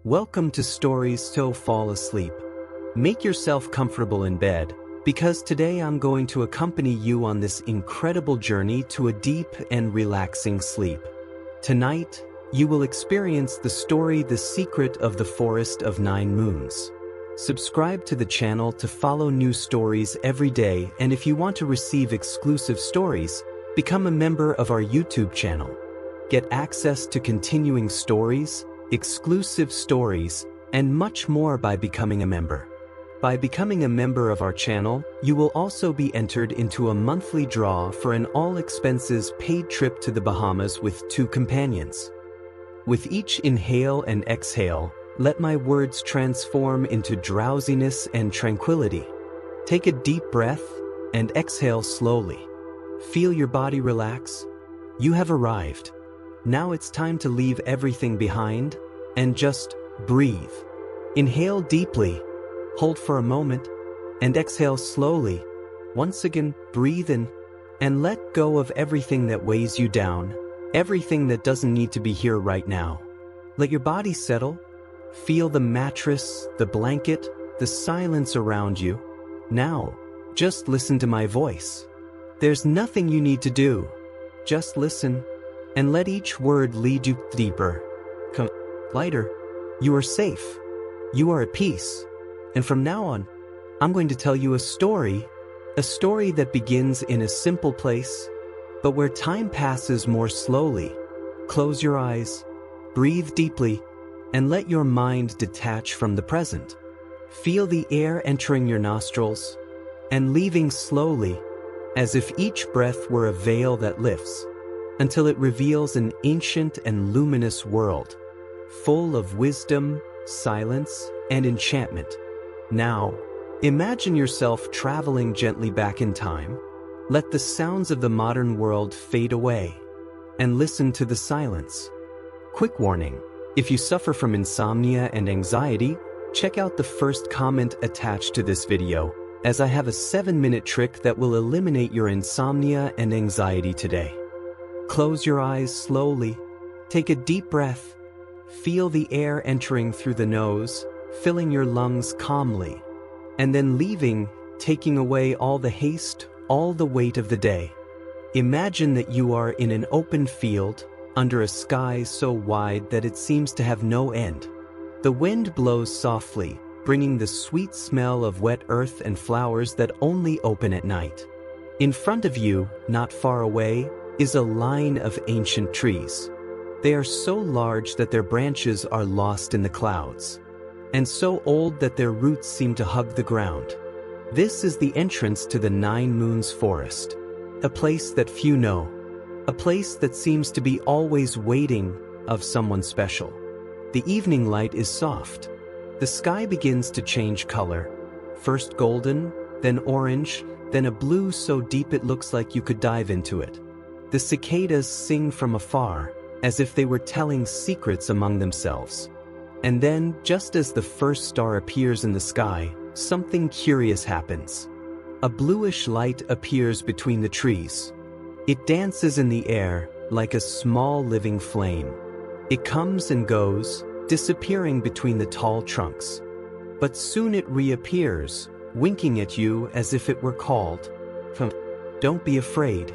Welcome to Stories So Fall Asleep. Make yourself comfortable in bed, because today I'm going to accompany you on this incredible journey to a deep and relaxing sleep. Tonight, you will experience the story The Secret of the Forest of Nine Moons. Subscribe to the channel to follow new stories every day, and if you want to receive exclusive stories, become a member of our YouTube channel. Get access to continuing stories, exclusive stories, and much more by becoming a member. By becoming a member of our channel, you will also be entered into a monthly draw for an all-expenses paid trip to the Bahamas with 2 companions. With each inhale and exhale, let my words transform into drowsiness and tranquility. Take a deep breath and exhale slowly. Feel your body relax. You have arrived. Now it's time to leave everything behind and just breathe. Inhale deeply, hold for a moment, and exhale slowly. Once again, breathe in and let go of everything that weighs you down, everything that doesn't need to be here right now. Let your body settle. Feel the mattress, the blanket, the silence around you. Now, just listen to my voice. There's nothing you need to do. Just listen and let each word lead you deeper. Come lighter. You are safe. You are at peace. And from now on, I'm going to tell you a story that begins in a simple place, but where time passes more slowly. Close your eyes, breathe deeply, and let your mind detach from the present. Feel the air entering your nostrils and leaving slowly, as if each breath were a veil that lifts, until it reveals an ancient and luminous world, full of wisdom, silence, and enchantment. Now, imagine yourself traveling gently back in time. Let the sounds of the modern world fade away, and listen to the silence. Quick warning: if you suffer from insomnia and anxiety, check out the first comment attached to this video, as I have a 7-minute trick that will eliminate your insomnia and anxiety today. Close your eyes slowly. Take a deep breath. Feel the air entering through the nose, filling your lungs calmly, and then leaving, taking away all the haste, all the weight of the day. Imagine that you are in an open field, under a sky so wide that it seems to have no end. The wind blows softly, bringing the sweet smell of wet earth and flowers that only open at night. In front of you, not far away, is a line of ancient trees. They are so large that their branches are lost in the clouds, and so old that their roots seem to hug the ground. This is the entrance to the Nine Moons Forest, a place that few know, a place that seems to be always waiting of someone special. The evening light is soft. The sky begins to change color, first golden, then orange, then a blue so deep it looks like you could dive into it. The cicadas sing from afar, as if they were telling secrets among themselves. And then, just as the first star appears in the sky, something curious happens. A bluish light appears between the trees. It dances in the air like a small living flame. It comes and goes, disappearing between the tall trunks. But soon it reappears, winking at you as if it were called. Don't be afraid.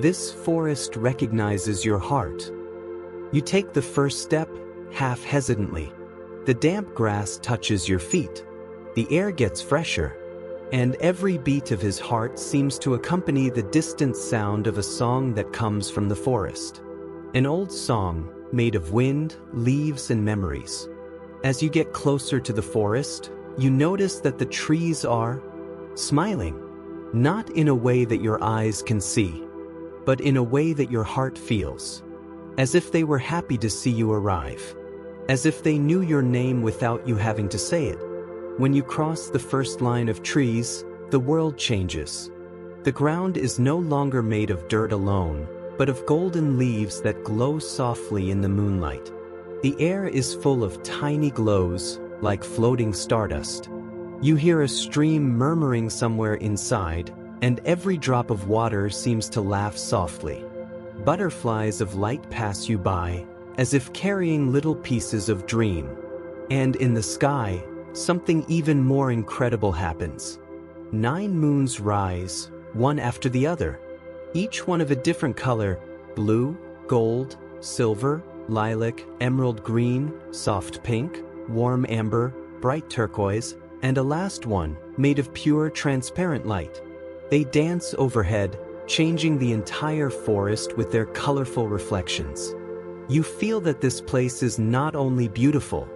This forest recognizes your heart. You take the first step, half hesitantly. The damp grass touches your feet. The air gets fresher, and every beat of his heart seems to accompany the distant sound of a song that comes from the forest. An old song, made of wind, leaves, and memories. As you get closer to the forest, you notice that the trees are smiling, not in a way that your eyes can see, but in a way that your heart feels, as if they were happy to see you arrive, as if they knew your name without you having to say it. When you cross the first line of trees, the world changes. The ground is no longer made of dirt alone, but of golden leaves that glow softly in the moonlight. The air is full of tiny glows, like floating stardust. You hear a stream murmuring somewhere inside, and every drop of water seems to laugh softly. Butterflies of light pass you by, as if carrying little pieces of dream. And in the sky, something even more incredible happens. 9 moons rise, one after the other, each one of a different color: blue, gold, silver, lilac, emerald green, soft pink, warm amber, bright turquoise, and a last one, made of pure transparent light. They dance overhead, changing the entire forest with their colorful reflections. You feel that this place is not only beautiful,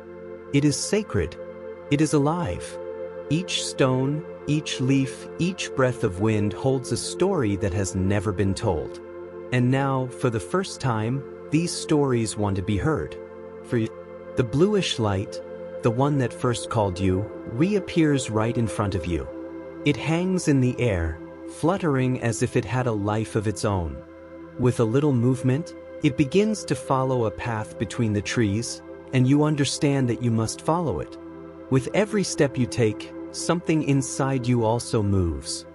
it is sacred, it is alive. Each stone, each leaf, each breath of wind holds a story that has never been told. And now, for the first time, these stories want to be heard. For the bluish light, the one that first called you, reappears right in front of you. It hangs in the air, fluttering as if it had a life of its own. With a little movement, it begins to follow a path between the trees, and you understand that you must follow it. With every step you take, something inside you also moves.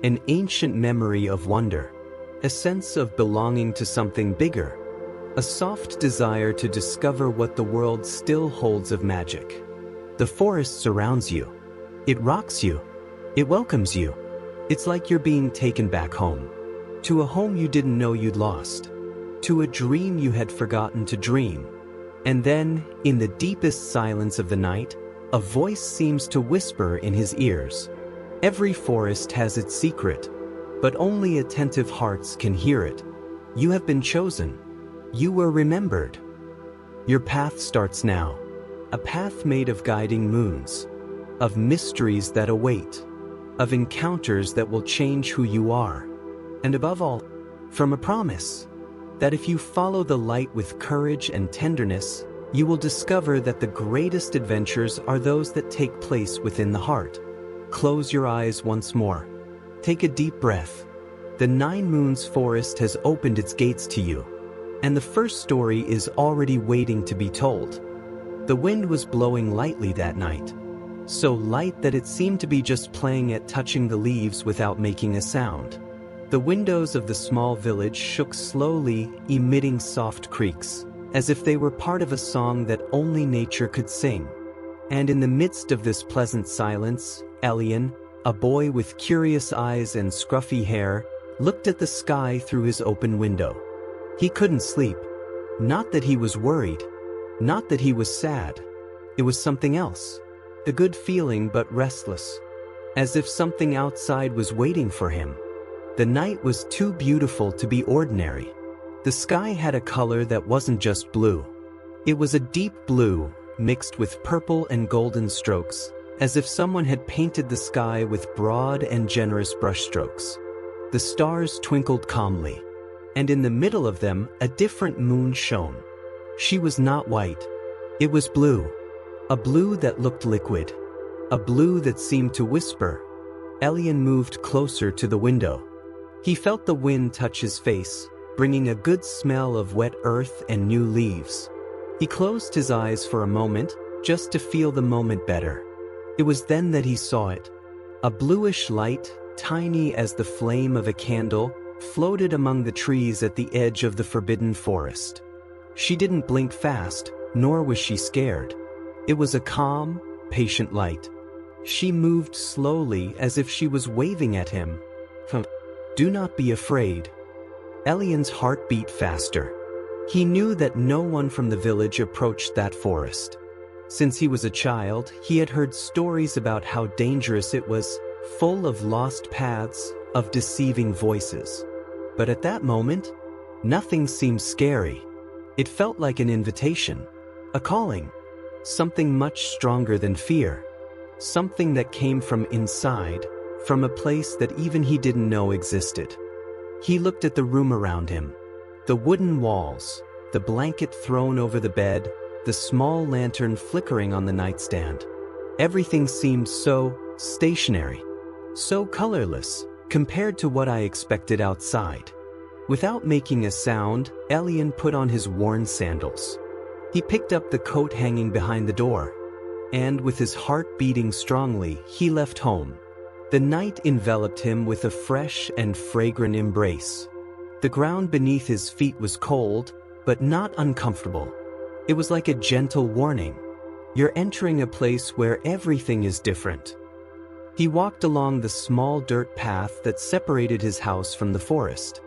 An ancient memory of wonder, a sense of belonging to something bigger, a soft desire to discover what the world still holds of magic. The forest surrounds you. It rocks you. It welcomes you. It's like you're being taken back home. To a home you didn't know you'd lost. To a dream you had forgotten to dream. And then, in the deepest silence of the night, a voice seems to whisper in his ears. Every forest has its secret, but only attentive hearts can hear it. You have been chosen. You were remembered. Your path starts now. A path made of guiding moons, of mysteries that await, of encounters that will change who you are, and above all, from a promise that if you follow the light with courage and tenderness, you will discover that the greatest adventures are those that take place within the heart. Close your eyes once more. Take a deep breath. The 9 Moons Forest has opened its gates to you, and the first story is already waiting to be told. The wind was blowing lightly that night, so light that it seemed to be just playing at touching the leaves without making a sound. The windows of the small village shook slowly, emitting soft creaks, as if they were part of a song that only nature could sing. And in the midst of this pleasant silence, Elian, a boy with curious eyes and scruffy hair, looked at the sky through his open window. He couldn't sleep. Not that he was worried. Not that he was sad. It was something else. A good feeling but restless. As if something outside was waiting for him. The night was too beautiful to be ordinary. The sky had a color that wasn't just blue. It was a deep blue, mixed with purple and golden strokes, as if someone had painted the sky with broad and generous brushstrokes. The stars twinkled calmly, and in the middle of them a different moon shone. She was not white. It was blue. A blue that looked liquid. A blue that seemed to whisper. Elian moved closer to the window. He felt the wind touch his face, bringing a good smell of wet earth and new leaves. He closed his eyes for a moment, just to feel the moment better. It was then that he saw it. A bluish light, tiny as the flame of a candle, floated among the trees at the edge of the forbidden forest. She didn't blink fast, nor was she scared. It was a calm, patient light. She moved slowly as if she was waving at him. Do not be afraid. Elian's heart beat faster. He knew that no one from the village approached that forest. Since he was a child, he had heard stories about how dangerous it was, full of lost paths, of deceiving voices. But at that moment, nothing seemed scary. It felt like an invitation, a calling, something much stronger than fear, something that came from inside, from a place that even he didn't know existed. He looked at the room around him. The wooden walls, the blanket thrown over the bed, the small lantern flickering on the nightstand. Everything seemed so stationary, so colorless, compared to what I expected outside. Without making a sound, Elian put on his worn sandals. He picked up the coat hanging behind the door, and with his heart beating strongly, he left home. The night enveloped him with a fresh and fragrant embrace. The ground beneath his feet was cold, but not uncomfortable. It was like a gentle warning. You're entering a place where everything is different. He walked along the small dirt path that separated his house from the forest.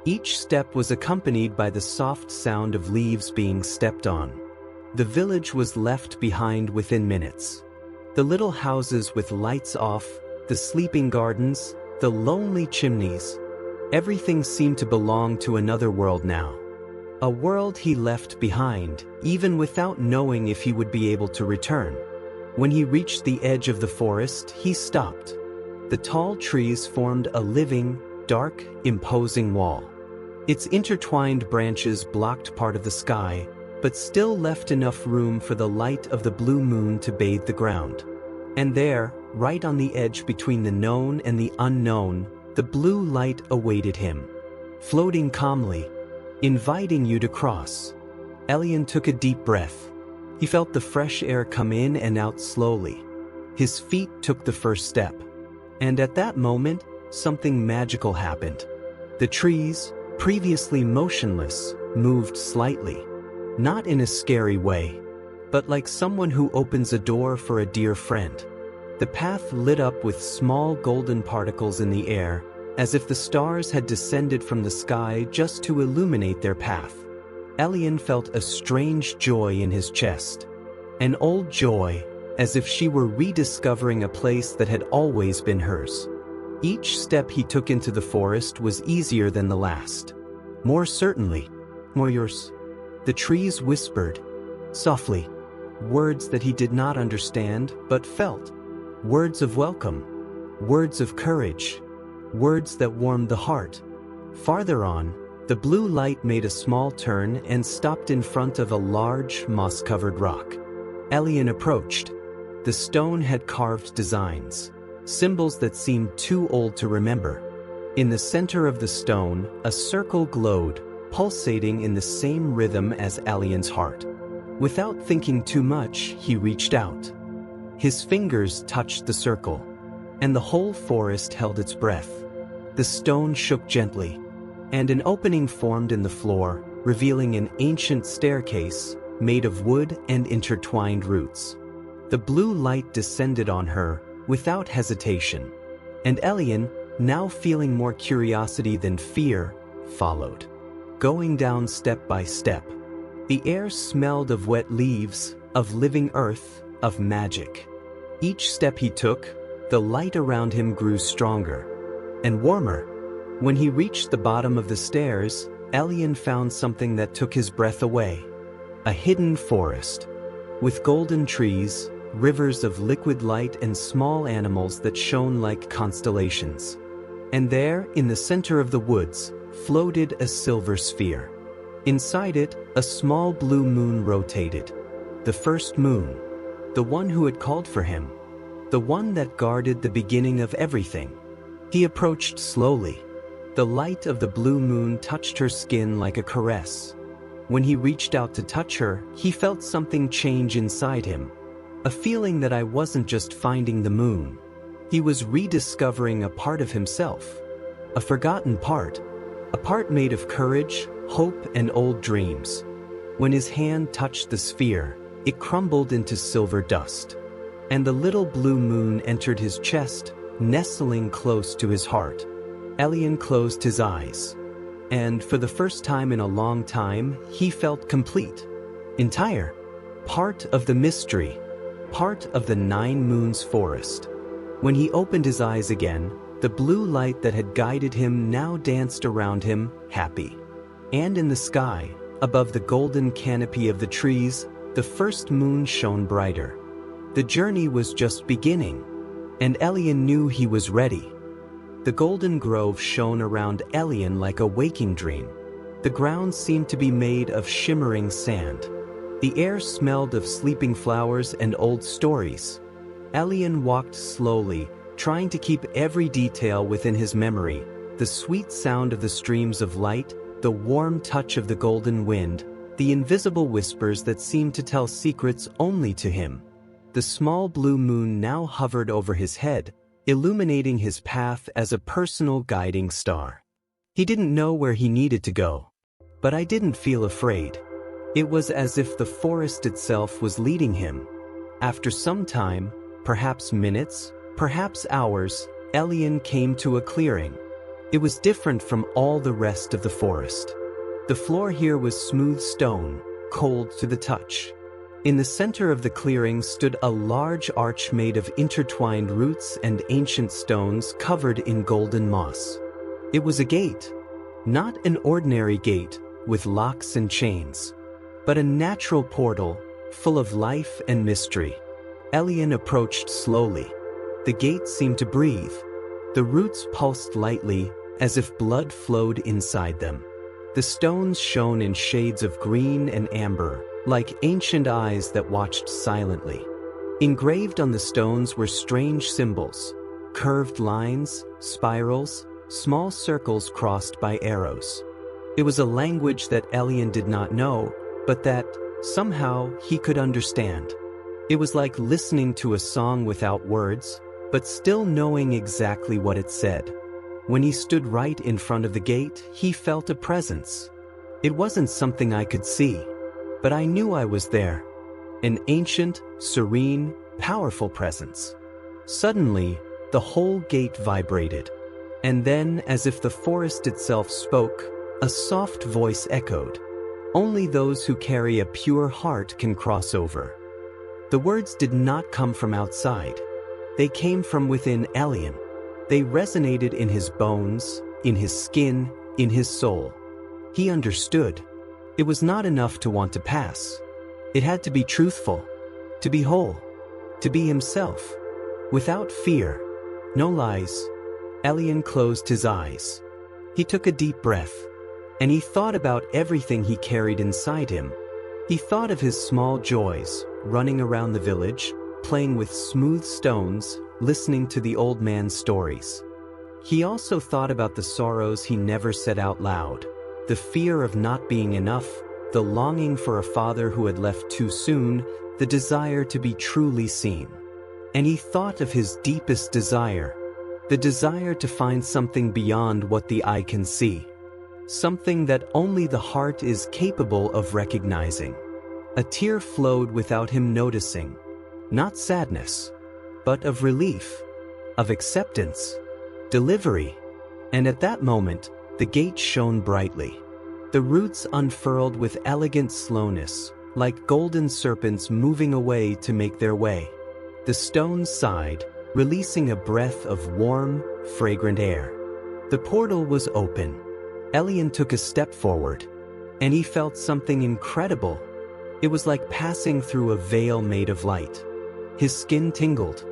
Each step was accompanied by the soft sound of leaves being stepped on. The village was left behind within minutes. The little houses with lights off, the sleeping gardens, the lonely chimneys. Everything seemed to belong to another world now. A world he left behind, even without knowing if he would be able to return. When he reached the edge of the forest, he stopped. The tall trees formed a living, dark, imposing wall. Its intertwined branches blocked part of the sky, but still left enough room for the light of the blue moon to bathe the ground. And there, right on the edge between the known and the unknown, the blue light awaited him, floating calmly, inviting you to cross. Elian took a deep breath. He felt the fresh air come in and out slowly. His feet took the first step. And at that moment, something magical happened. The trees, previously motionless, moved slightly. Not in a scary way, but like someone who opens a door for a dear friend. The path lit up with small golden particles in the air, as if the stars had descended from the sky just to illuminate their path. Elian felt a strange joy in his chest. An old joy, as if she were rediscovering a place that had always been hers. Each step he took into the forest was easier than the last. More certainly, more yours. The trees whispered, softly, words that he did not understand but felt. Words of welcome, words of courage, words that warmed the heart. Farther on, the blue light made a small turn and stopped in front of a large, moss-covered rock. Elian approached. The stone had carved designs, symbols that seemed too old to remember. In the center of the stone, a circle glowed, pulsating in the same rhythm as Elian's heart. Without thinking too much, he reached out. His fingers touched the circle, and the whole forest held its breath. The stone shook gently, and an opening formed in the floor, revealing an ancient staircase made of wood and intertwined roots. The blue light descended on her without hesitation, and Elian, now feeling more curiosity than fear, followed. Going down step by step. The air smelled of wet leaves, of living earth, of magic. Each step he took, the light around him grew stronger and warmer. When he reached the bottom of the stairs, Elian found something that took his breath away. A hidden forest, with golden trees, rivers of liquid light and small animals that shone like constellations. And there, in the center of the woods, floated a silver sphere. Inside it, a small blue moon rotated. The first moon. The one who had called for him. The one that guarded the beginning of everything. He approached slowly. The light of the blue moon touched her skin like a caress. When he reached out to touch her, he felt something change inside him. A feeling that I wasn't just finding the moon. He was rediscovering a part of himself. A forgotten part. A part made of courage, hope, and old dreams. When his hand touched the sphere, it crumbled into silver dust. And the little blue moon entered his chest, nestling close to his heart. Elian closed his eyes. And for the first time in a long time, he felt complete. Entire. Part of the mystery. Part of the 9 Moons forest. When he opened his eyes again, the blue light that had guided him now danced around him, happy. And in the sky, above the golden canopy of the trees, the first moon shone brighter. The journey was just beginning, and Elian knew he was ready. The golden grove shone around Elian like a waking dream. The ground seemed to be made of shimmering sand. The air smelled of sleeping flowers and old stories. Elian walked slowly, trying to keep every detail within his memory. The sweet sound of the streams of light, the warm touch of the golden wind, the invisible whispers that seemed to tell secrets only to him. The small blue moon now hovered over his head, illuminating his path as a personal guiding star. He didn't know where he needed to go. But I didn't feel afraid. It was as if the forest itself was leading him. After some time, perhaps minutes, perhaps hours, Elian came to a clearing. It was different from all the rest of the forest. The floor here was smooth stone, cold to the touch. In the center of the clearing stood a large arch made of intertwined roots and ancient stones covered in golden moss. It was a gate, not an ordinary gate with locks and chains, but a natural portal full of life and mystery. Elian approached slowly. The gate seemed to breathe. The roots pulsed lightly as if blood flowed inside them. The stones shone in shades of green and amber, like ancient eyes that watched silently. Engraved on the stones were strange symbols, curved lines, spirals, small circles crossed by arrows. It was a language that Elian did not know, but that, somehow, he could understand. It was like listening to a song without words, but still knowing exactly what it said. When he stood right in front of the gate, he felt a presence. It wasn't something I could see, but I knew I was there. An ancient, serene, powerful presence. Suddenly, the whole gate vibrated. And then, as if the forest itself spoke, a soft voice echoed. Only those who carry a pure heart can cross over. The words did not come from outside. They came from within Elian. They resonated in his bones, in his skin, in his soul. He understood. It was not enough to want to pass. It had to be truthful, to be whole, to be himself, without fear, no lies. Elian closed his eyes. He took a deep breath, and he thought about everything he carried inside him. He thought of his small joys, running around the village, playing with smooth stones, listening to the old man's stories. He also thought about the sorrows he never said out loud, the fear of not being enough, the longing for a father who had left too soon, the desire to be truly seen. And he thought of his deepest desire, the desire to find something beyond what the eye can see, something that only the heart is capable of recognizing. A tear flowed without him noticing, not sadness, but of relief, of acceptance, delivery. And at that moment, the gate shone brightly. The roots unfurled with elegant slowness, like golden serpents moving away to make their way. The stones sighed, releasing a breath of warm, fragrant air. The portal was open. Elian took a step forward, and he felt something incredible. It was like passing through a veil made of light. His skin tingled.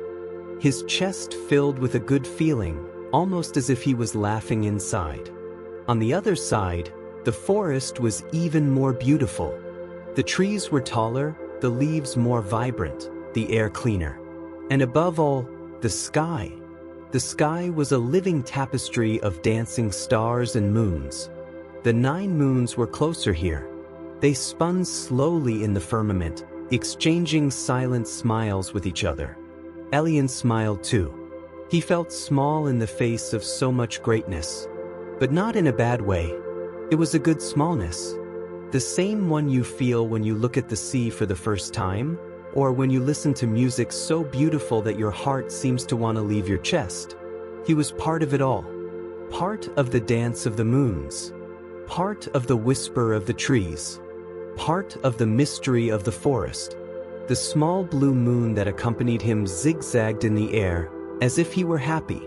His chest filled with a good feeling, almost as if he was laughing inside. On the other side, the forest was even more beautiful. The trees were taller, the leaves more vibrant, the air cleaner. And above all, the sky. The sky was a living tapestry of dancing stars and moons. The 9 moons were closer here. They spun slowly in the firmament, exchanging silent smiles with each other. Elian smiled too. He felt small in the face of so much greatness, but not in a bad way. It was a good smallness, the same one you feel when you look at the sea for the first time, or when you listen to music so beautiful that your heart seems to want to leave your chest. He was part of it all, part of the dance of the moons, part of the whisper of the trees, part of the mystery of the forest. The small blue moon that accompanied him zigzagged in the air, as if he were happy.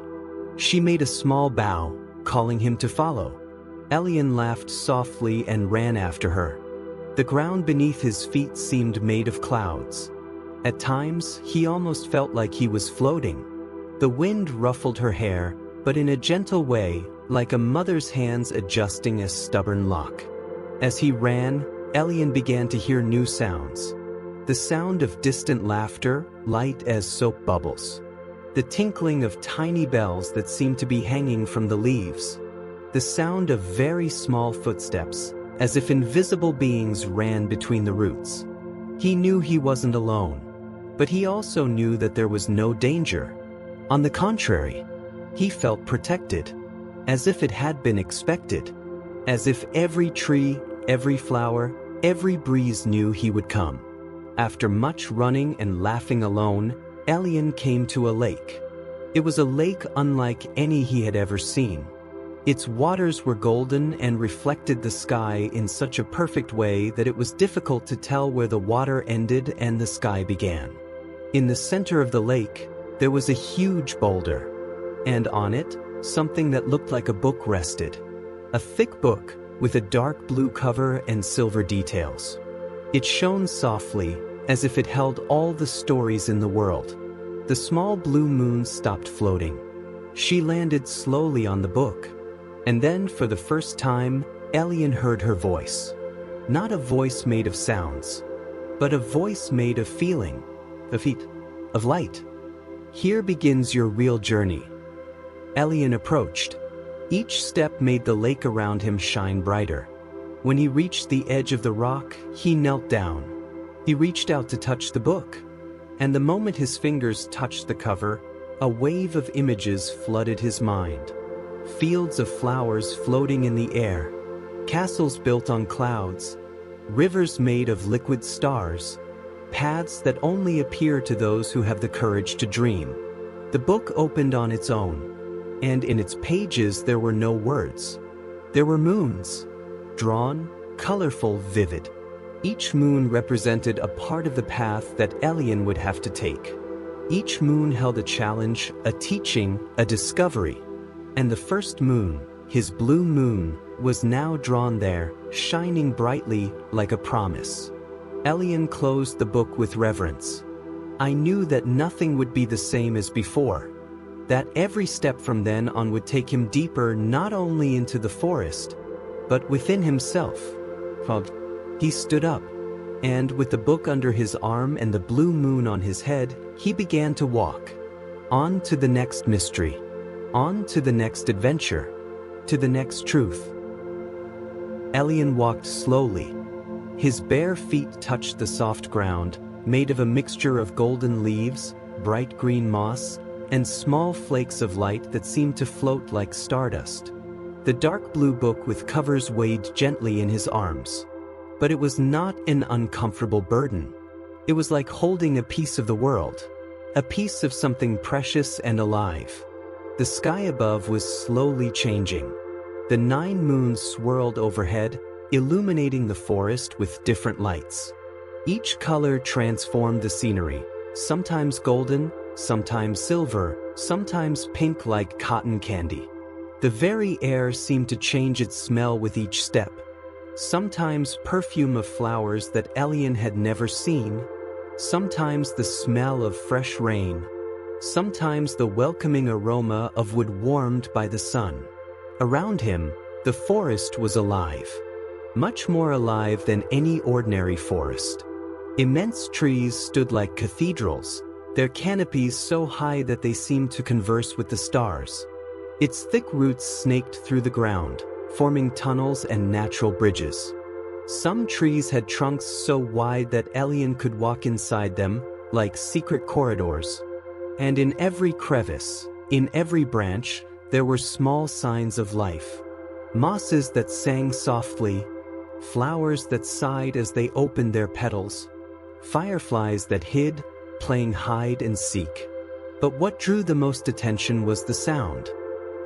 She made a small bow, calling him to follow. Elian laughed softly and ran after her. The ground beneath his feet seemed made of clouds. At times, he almost felt like he was floating. The wind ruffled her hair, but in a gentle way, like a mother's hands adjusting a stubborn lock. As he ran, Elian began to hear new sounds. The sound of distant laughter, light as soap bubbles. The tinkling of tiny bells that seemed to be hanging from the leaves. The sound of very small footsteps, as if invisible beings ran between the roots. He knew he wasn't alone, but he also knew that there was no danger. On the contrary, he felt protected, as if it had been expected, as if every tree, every flower, every breeze knew he would come. After much running and laughing alone, Elian came to a lake. It was a lake unlike any he had ever seen. Its waters were golden and reflected the sky in such a perfect way that it was difficult to tell where the water ended and the sky began. In the center of the lake, there was a huge boulder, and on it, something that looked like a book rested. A thick book with a dark blue cover and silver details. It shone softly, as if it held all the stories in the world. The small blue moon stopped floating. She landed slowly on the book. And then, for the first time, Elian heard her voice. Not a voice made of sounds, but a voice made of feeling, of heat, of light. Here begins your real journey. Elian approached. Each step made the lake around him shine brighter. When he reached the edge of the rock, he knelt down. He reached out to touch the book. And the moment his fingers touched the cover, a wave of images flooded his mind. Fields of flowers floating in the air, castles built on clouds, rivers made of liquid stars, paths that only appear to those who have the courage to dream. The book opened on its own, and in its pages there were no words. There were moons, drawn, colorful, vivid. Each moon represented a part of the path that Elian would have to take. Each moon held a challenge, a teaching, a discovery. And the first moon, his blue moon, was now drawn there, shining brightly like a promise. Elian closed the book with reverence. I knew that nothing would be the same as before, that every step from then on would take him deeper not only into the forest, but within himself. He stood up, and with the book under his arm and the blue moon on his head, he began to walk. On to the next mystery. On to the next adventure, to the next truth. Elian walked slowly. His bare feet touched the soft ground, made of a mixture of golden leaves, bright green moss, and small flakes of light that seemed to float like stardust. The dark blue book with covers weighed gently in his arms. But it was not an uncomfortable burden. It was like holding a piece of the world, a piece of something precious and alive. The sky above was slowly changing. The 9 moons swirled overhead, illuminating the forest with different lights. Each color transformed the scenery, sometimes golden, sometimes silver, sometimes pink like cotton candy. The very air seemed to change its smell with each step. Sometimes perfume of flowers that Elian had never seen, sometimes the smell of fresh rain, sometimes the welcoming aroma of wood warmed by the sun. Around him, the forest was alive. Much more alive than any ordinary forest. Immense trees stood like cathedrals, their canopies so high that they seemed to converse with the stars. Its thick roots snaked through the ground, forming tunnels and natural bridges. Some trees had trunks so wide that Elian could walk inside them, like secret corridors. And in every crevice, in every branch, there were small signs of life. Mosses that sang softly, flowers that sighed as they opened their petals, fireflies that hid, playing hide and seek. But what drew the most attention was the sound.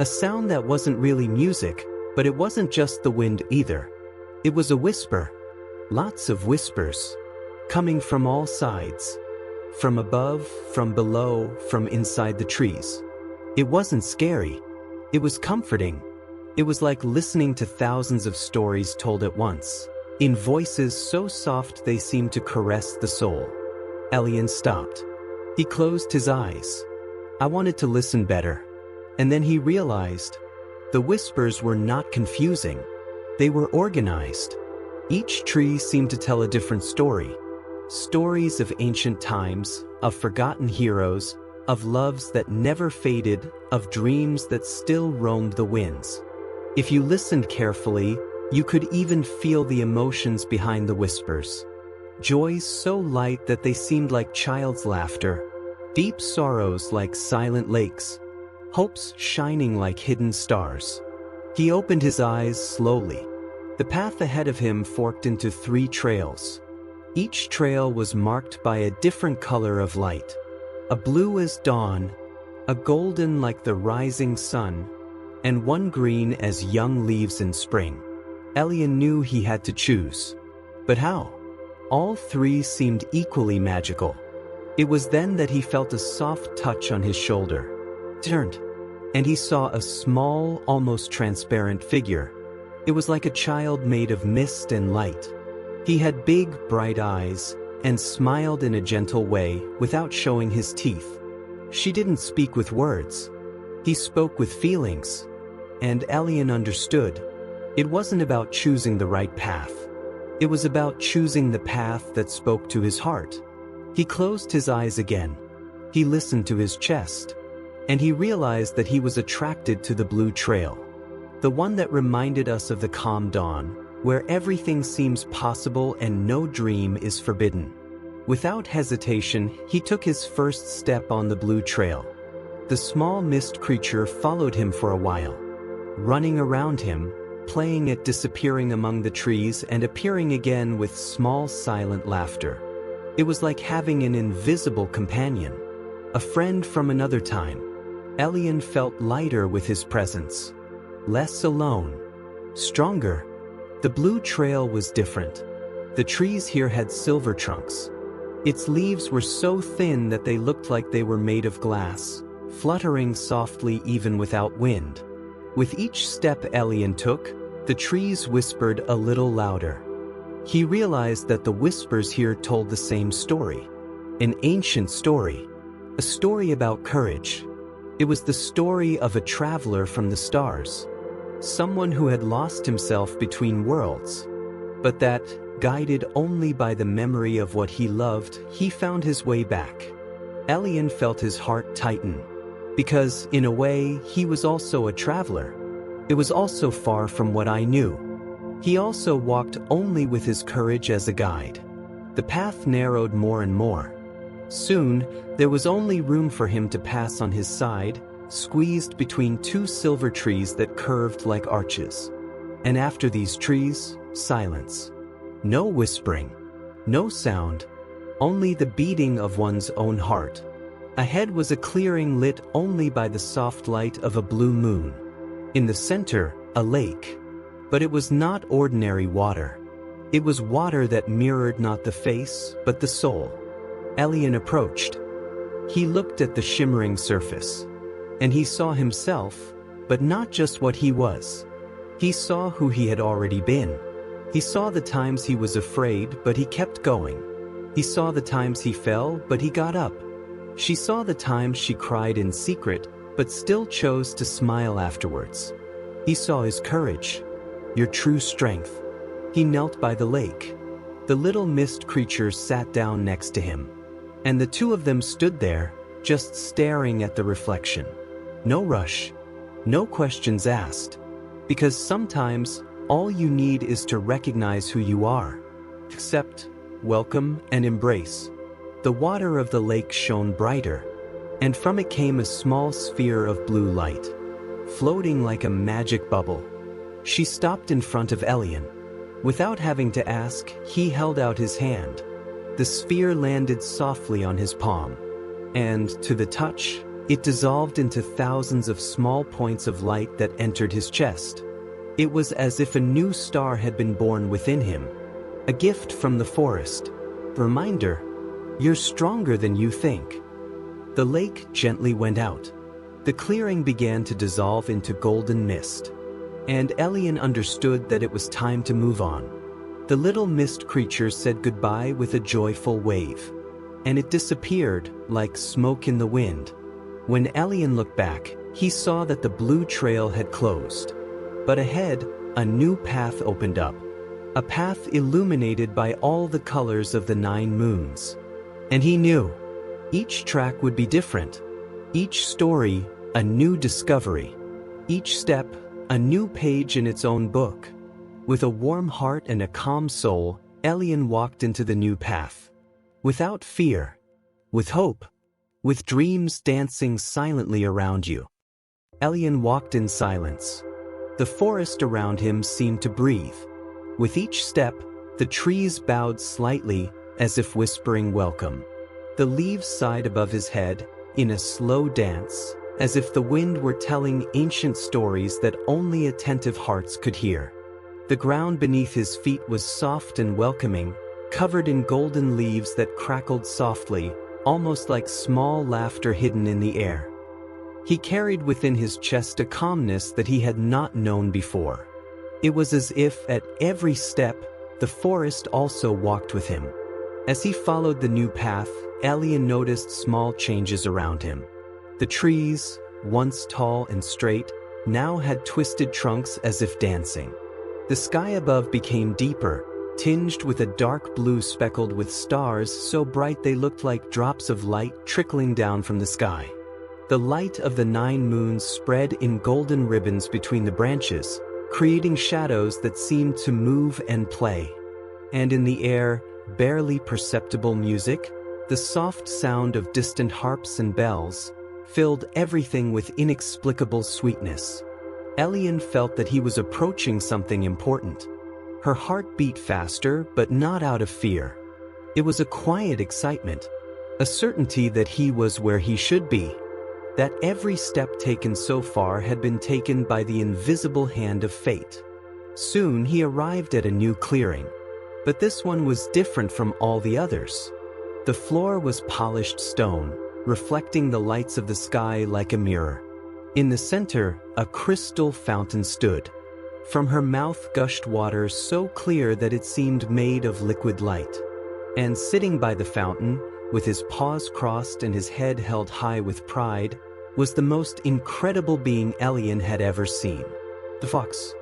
A sound that wasn't really music, but it wasn't just the wind either. It was a whisper. Lots of whispers, coming from all sides. From above, from below, from inside the trees. It wasn't scary. It was comforting. It was like listening to thousands of stories told at once, in voices so soft they seemed to caress the soul. Elian stopped. He closed his eyes. I wanted to listen better. And then he realized, the whispers were not confusing. They were organized. Each tree seemed to tell a different story. Stories of ancient times, of forgotten heroes, of loves that never faded, of dreams that still roamed the winds. If you listened carefully, you could even feel the emotions behind the whispers. Joys so light that they seemed like child's laughter, deep sorrows like silent lakes, hopes shining like hidden stars. He opened his eyes slowly. The path ahead of him forked into 3 trails. Each trail was marked by a different color of light. A blue as dawn, a golden like the rising sun, and one green as young leaves in spring. Elian knew he had to choose. But how? All three seemed equally magical. It was then that he felt a soft touch on his shoulder. Turned, and he saw a small, almost transparent figure. It was like a child made of mist and light. He had big, bright eyes, and smiled in a gentle way without showing his teeth. She didn't speak with words. He spoke with feelings. And Elian understood. It wasn't about choosing the right path. It was about choosing the path that spoke to his heart. He closed his eyes again. He listened to his chest. And he realized that he was attracted to the blue trail. The one that reminded us of the calm dawn, where everything seems possible and no dream is forbidden. Without hesitation, he took his first step on the blue trail. The small mist creature followed him for a while, running around him, playing at disappearing among the trees and appearing again with small silent laughter. It was like having an invisible companion, a friend from another time. Elian felt lighter with his presence, less alone, stronger. The blue trail was different. The trees here had silver trunks. Its leaves were so thin that they looked like they were made of glass, fluttering softly even without wind. With each step Elian took, the trees whispered a little louder. He realized that the whispers here told the same story. An ancient story. A story about courage. It was the story of a traveler from the stars. Someone who had lost himself between worlds. But that, guided only by the memory of what he loved, he found his way back. Elian felt his heart tighten. Because, in a way, he was also a traveler. It was also far from what I knew. He also walked only with his courage as a guide. The path narrowed more and more. Soon, there was only room for him to pass on his side, squeezed between two silver trees that curved like arches. And after these trees, silence. No whispering, no sound, only the beating of one's own heart. Ahead was a clearing lit only by the soft light of a blue moon. In the center, a lake. But it was not ordinary water. It was water that mirrored not the face, but the soul. Elian approached. He looked at the shimmering surface. And he saw himself, but not just what he was. He saw who he had already been. He saw the times he was afraid, but he kept going. He saw the times he fell, but he got up. She saw the times she cried in secret, but still chose to smile afterwards. He saw his courage, your true strength. He knelt by the lake. The little mist creature sat down next to him. And the two of them stood there, just staring at the reflection. No rush, no questions asked. Because sometimes, all you need is to recognize who you are. Accept, welcome, and embrace. The water of the lake shone brighter, and from it came a small sphere of blue light, floating like a magic bubble. She stopped in front of Elian. Without having to ask, he held out his hand. The sphere landed softly on his palm, and, to the touch, it dissolved into thousands of small points of light that entered his chest. It was as if a new star had been born within him, a gift from the forest. Reminder, you're stronger than you think. The lake gently went out. The clearing began to dissolve into golden mist. And Elian understood that it was time to move on. The little mist creature said goodbye with a joyful wave. And it disappeared, like smoke in the wind. When Elian looked back, he saw that the blue trail had closed. But ahead, a new path opened up. A path illuminated by all the colors of the 9 moons. And he knew, each track would be different. Each story, a new discovery. Each step, a new page in its own book. With a warm heart and a calm soul, Elian walked into the new path. Without fear. With hope. With dreams dancing silently around you. Elian walked in silence. The forest around him seemed to breathe. With each step, the trees bowed slightly, as if whispering welcome. The leaves sighed above his head, in a slow dance, as if the wind were telling ancient stories that only attentive hearts could hear. The ground beneath his feet was soft and welcoming, covered in golden leaves that crackled softly, almost like small laughter hidden in the air. He carried within his chest a calmness that he had not known before. It was as if, at every step, the forest also walked with him. As he followed the new path, Elian noticed small changes around him. The trees, once tall and straight, now had twisted trunks as if dancing. The sky above became deeper, tinged with a dark blue speckled with stars so bright they looked like drops of light trickling down from the sky. The light of the 9 moons spread in golden ribbons between the branches, creating shadows that seemed to move and play. And in the air, barely perceptible music, the soft sound of distant harps and bells, filled everything with inexplicable sweetness. Elian felt that he was approaching something important. Her heart beat faster, but not out of fear. It was a quiet excitement, a certainty that he was where he should be, that every step taken so far had been taken by the invisible hand of fate. Soon he arrived at a new clearing, but this one was different from all the others. The floor was polished stone, reflecting the lights of the sky like a mirror. In the center, a crystal fountain stood. From her mouth gushed water so clear that it seemed made of liquid light. And sitting by the fountain, with his paws crossed and his head held high with pride, was the most incredible being Elian had ever seen. The fox.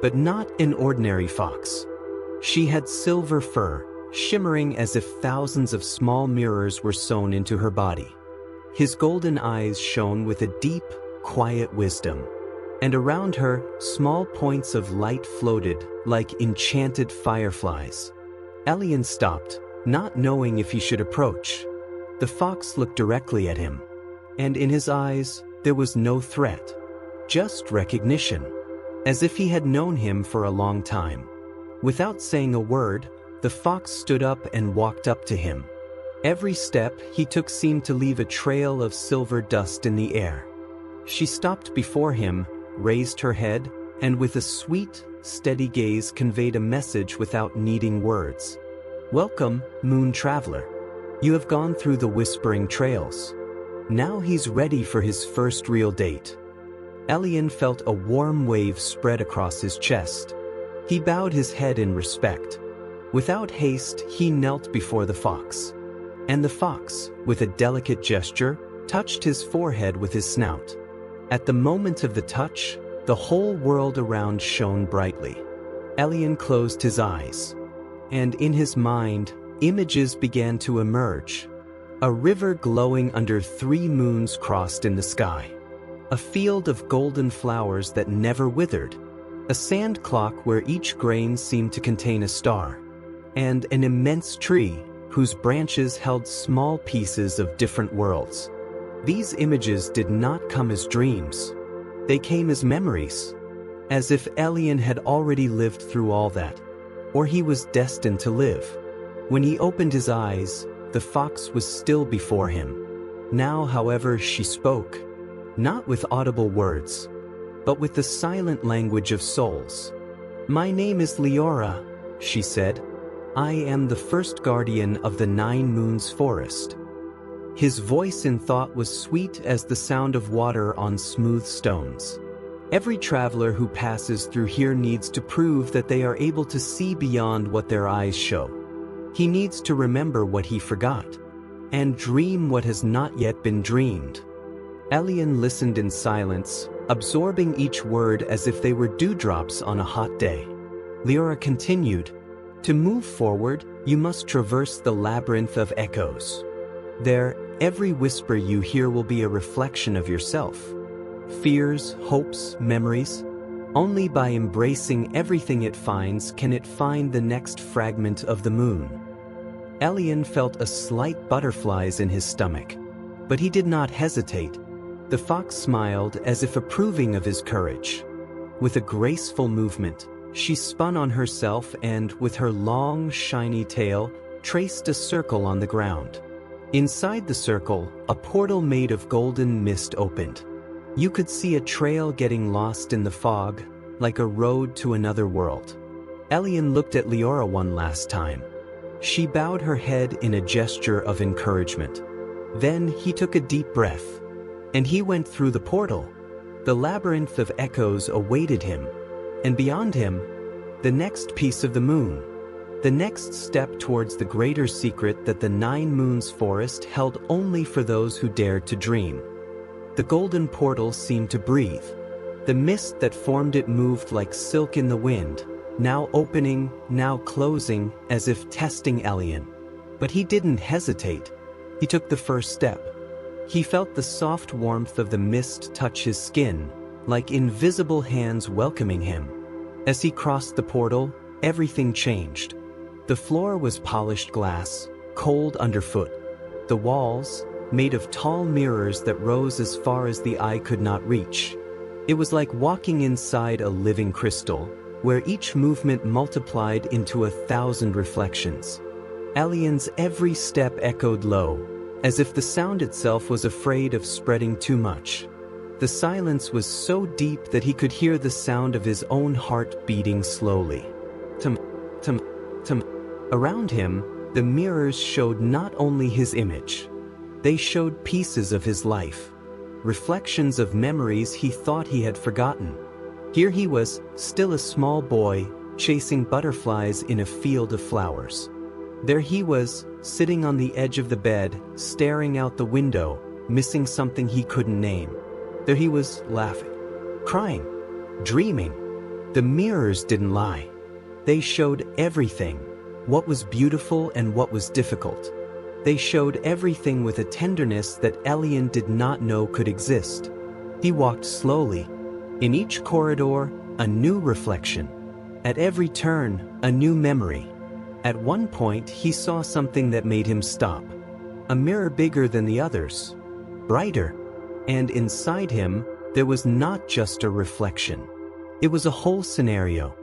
But not an ordinary fox. She had silver fur, shimmering as if thousands of small mirrors were sewn into her body. His golden eyes shone with a deep, quiet wisdom. And around her, small points of light floated like enchanted fireflies. Elian stopped, not knowing if he should approach. The fox looked directly at him, and in his eyes, there was no threat, just recognition, as if he had known him for a long time. Without saying a word, the fox stood up and walked up to him. Every step he took seemed to leave a trail of silver dust in the air. She stopped before him, raised her head, and with a sweet, steady gaze conveyed a message without needing words. "Welcome, Moon Traveler. You have gone through the whispering trails. Now he's ready for his first real date." Elian felt a warm wave spread across his chest. He bowed his head in respect. Without haste, he knelt before the fox. And the fox, with a delicate gesture, touched his forehead with his snout. At the moment of the touch, the whole world around shone brightly. Elian closed his eyes. And in his mind, images began to emerge. A river glowing under 3 moons crossed in the sky. A field of golden flowers that never withered. A sand clock where each grain seemed to contain a star. And an immense tree, whose branches held small pieces of different worlds. These images did not come as dreams. They came as memories. As if Elian had already lived through all that. Or he was destined to live. When he opened his eyes, the fox was still before him. Now, however, she spoke. Not with audible words, but with the silent language of souls. "My name is Leora," she said. "I am the first guardian of the 9 moons forest." His voice in thought was sweet as the sound of water on smooth stones. Every traveler who passes through here needs to prove that they are able to see beyond what their eyes show. He needs to remember what he forgot, and dream what has not yet been dreamed. Elian listened in silence, absorbing each word as if they were dewdrops on a hot day. Leora continued, "To move forward, you must traverse the labyrinth of echoes. There, every whisper you hear will be a reflection of yourself. Fears, hopes, memories. Only by embracing everything it finds can it find the next fragment of the moon." Elian felt a slight butterflies in his stomach, but he did not hesitate. The fox smiled as if approving of his courage. With a graceful movement, she spun on herself and, with her long, shiny tail, traced a circle on the ground. Inside the circle, a portal made of golden mist opened. You could see a trail getting lost in the fog, like a road to another world. Elian looked at Leora one last time. She bowed her head in a gesture of encouragement. Then he took a deep breath, and he went through the portal. The labyrinth of echoes awaited him, and beyond him, the next piece of the moon. The next step towards the greater secret that the 9 Moons Forest held only for those who dared to dream. The golden portal seemed to breathe. The mist that formed it moved like silk in the wind, now opening, now closing, as if testing Elian. But he didn't hesitate. He took the first step. He felt the soft warmth of the mist touch his skin, like invisible hands welcoming him. As he crossed the portal, everything changed. The floor was polished glass, cold underfoot. The walls, made of tall mirrors that rose as far as the eye could not reach. It was like walking inside a living crystal, where each movement multiplied into 1,000 reflections. Elian's every step echoed low, as if the sound itself was afraid of spreading too much. The silence was so deep that he could hear the sound of his own heart beating slowly. Tum, tum, tum. Around him, the mirrors showed not only his image. They showed pieces of his life, reflections of memories he thought he had forgotten. Here he was, still a small boy, chasing butterflies in a field of flowers. There he was, sitting on the edge of the bed, staring out the window, missing something he couldn't name. There he was, laughing, crying, dreaming. The mirrors didn't lie. They showed everything, what was beautiful and what was difficult. They showed everything with a tenderness that Elian did not know could exist. He walked slowly. In each corridor, a new reflection. At every turn, a new memory. At one point, he saw something that made him stop. A mirror bigger than the others, brighter. And inside him, there was not just a reflection. It was a whole scenario.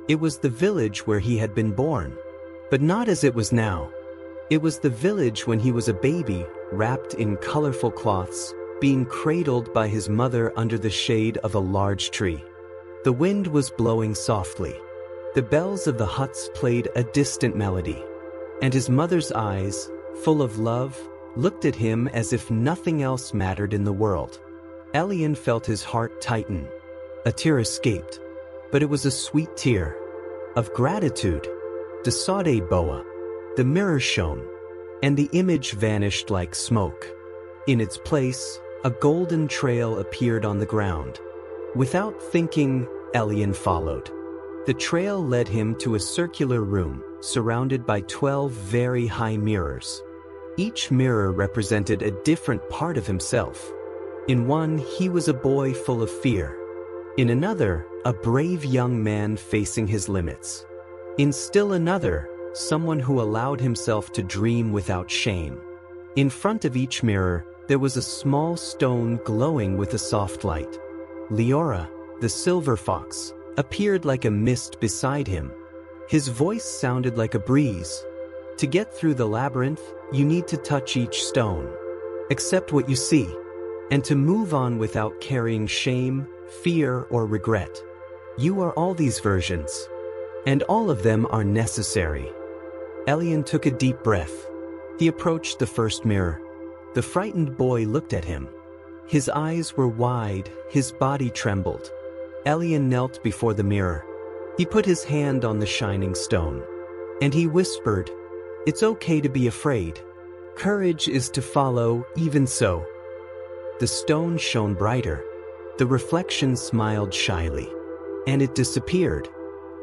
It was the village where he had been born. But not as it was now. It was the village when he was a baby, wrapped in colorful cloths, being cradled by his mother under the shade of a large tree. The wind was blowing softly. The bells of the huts played a distant melody. And his mother's eyes, full of love, looked at him as if nothing else mattered in the world. Elian felt his heart tighten. A tear escaped, but it was a sweet tear of gratitude. De Sade Boa. The mirror shone, and the image vanished like smoke. In its place, a golden trail appeared on the ground. Without thinking, Elian followed. The trail led him to a circular room, surrounded by 12 very high mirrors. Each mirror represented a different part of himself. In one, he was a boy full of fear. In another, a brave young man facing his limits. In still another, someone who allowed himself to dream without shame. In front of each mirror, there was a small stone glowing with a soft light. Leora, the silver fox, appeared like a mist beside him. His voice sounded like a breeze. To get through the labyrinth, you need to touch each stone. Accept what you see, and to move on without carrying shame, fear, or regret. You are all these versions, and all of them are necessary. Elian took a deep breath. He approached the first mirror. The frightened boy looked at him. His eyes were wide, his body trembled. Elian knelt before the mirror. He put his hand on the shining stone, and he whispered, "It's okay to be afraid. Courage is to follow, even so." The stone shone brighter. The reflection smiled shyly, and it disappeared.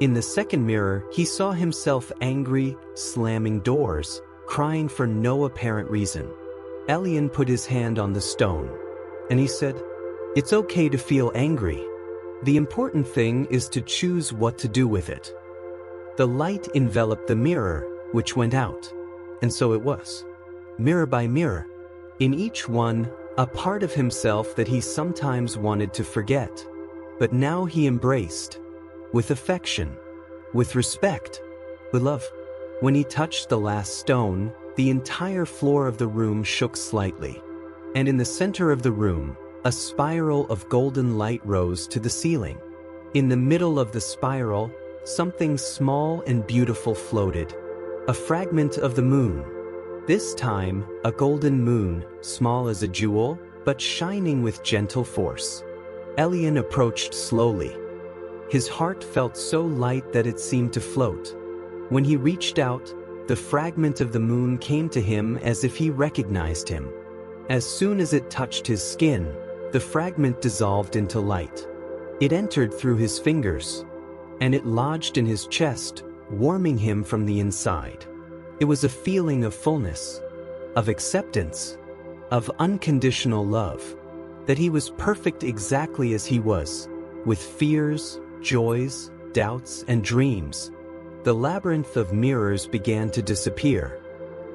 In the second mirror, he saw himself angry, slamming doors, crying for no apparent reason. Elian put his hand on the stone, and he said, "It's okay to feel angry. The important thing is to choose what to do with it." The light enveloped the mirror, which went out. And so it was. Mirror by mirror. In each one, a part of himself that he sometimes wanted to forget. But now he embraced. With affection. With respect. With love. When he touched the last stone, the entire floor of the room shook slightly. And in the center of the room, a spiral of golden light rose to the ceiling. In the middle of the spiral, something small and beautiful floated. A fragment of the moon. This time, a golden moon, small as a jewel, but shining with gentle force. Elian approached slowly. His heart felt so light that it seemed to float. When he reached out, the fragment of the moon came to him as if he recognized him. As soon as it touched his skin, the fragment dissolved into light. It entered through his fingers, and it lodged in his chest, warming him from the inside. It was a feeling of fullness, of acceptance, of unconditional love, that he was perfect exactly as he was, with fears, joys, doubts, and dreams. The labyrinth of mirrors began to disappear.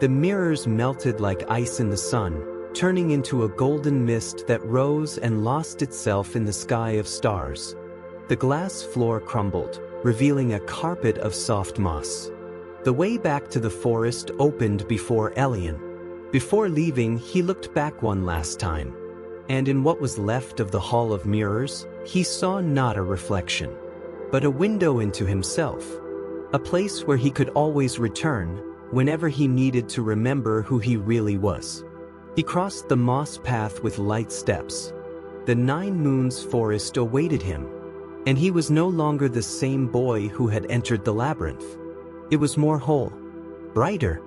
The mirrors melted like ice in the sun, turning into a golden mist that rose and lost itself in the sky of stars. The glass floor crumbled, revealing a carpet of soft moss. The way back to the forest opened before Elian. Before leaving, he looked back one last time, and in what was left of the hall of mirrors, he saw not a reflection, but a window into himself, a place where he could always return whenever he needed to remember who he really was. He crossed the moss path with light steps. The 9 Moons forest awaited him, and he was no longer the same boy who had entered the labyrinth. It was more whole, brighter,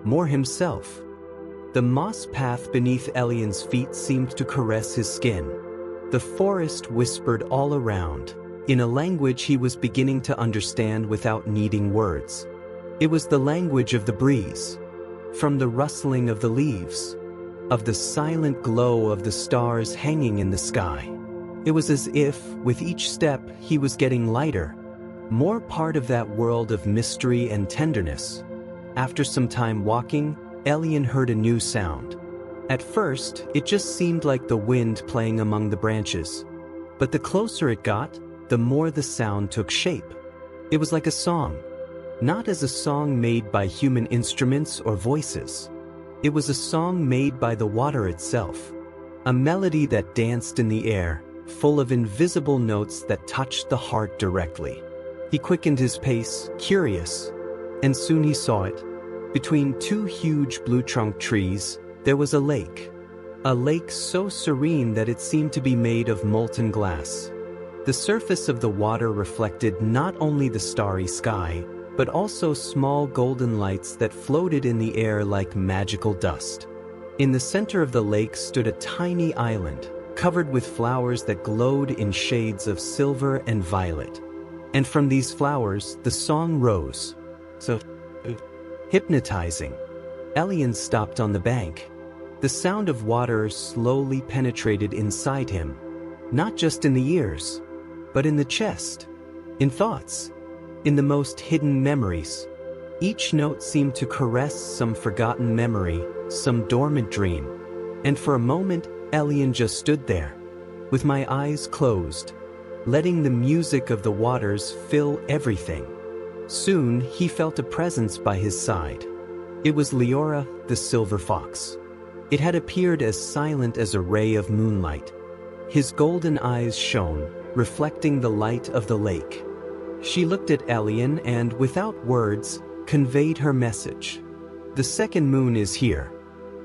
more himself. The moss path beneath Elian's feet seemed to caress his skin. The forest whispered all around, in a language he was beginning to understand without needing words. It was the language of the breeze, from the rustling of the leaves, of the silent glow of the stars hanging in the sky. It was as if, with each step, he was getting lighter, more part of that world of mystery and tenderness. After some time walking, Elian heard a new sound. At first, it just seemed like the wind playing among the branches. But the closer it got, the more the sound took shape. It was like a song, not as a song made by human instruments or voices. It was a song made by the water itself, a melody that danced in the air, full of invisible notes that touched the heart directly. He quickened his pace, curious, and soon he saw it. Between 2 huge blue-trunked trees, there was a lake so serene that it seemed to be made of molten glass. The surface of the water reflected not only the starry sky, but also small golden lights that floated in the air like magical dust. In the center of the lake stood a tiny island, covered with flowers that glowed in shades of silver and violet. And from these flowers, the song rose, so hypnotizing. Elian stopped on the bank. The sound of water slowly penetrated inside him, not just in the ears, but in the chest, in thoughts, in the most hidden memories. Each note seemed to caress some forgotten memory, some dormant dream. And for a moment, Elian just stood there, with my eyes closed, letting the music of the waters fill everything. Soon, he felt a presence by his side. It was Leora, the silver fox. It had appeared as silent as a ray of moonlight. His golden eyes shone, reflecting the light of the lake. She looked at Elian and, without words, conveyed her message. The second moon is here,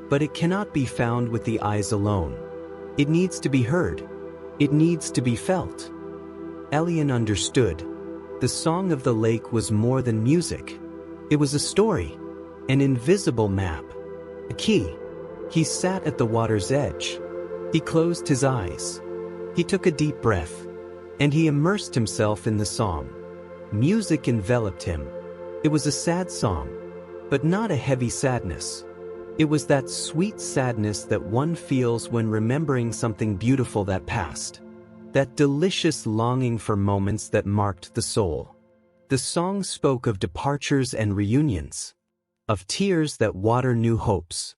but it cannot be found with the eyes alone. It needs to be heard. It needs to be felt. Elian understood. The song of the lake was more than music. It was a story, an invisible map, a key. He sat at the water's edge. He closed his eyes. He took a deep breath, and he immersed himself in the song. Music enveloped him. It was a sad song, but not a heavy sadness. It was that sweet sadness that one feels when remembering something beautiful that passed. That delicious longing for moments that marked the soul. The song spoke of departures and reunions, of tears that water new hopes,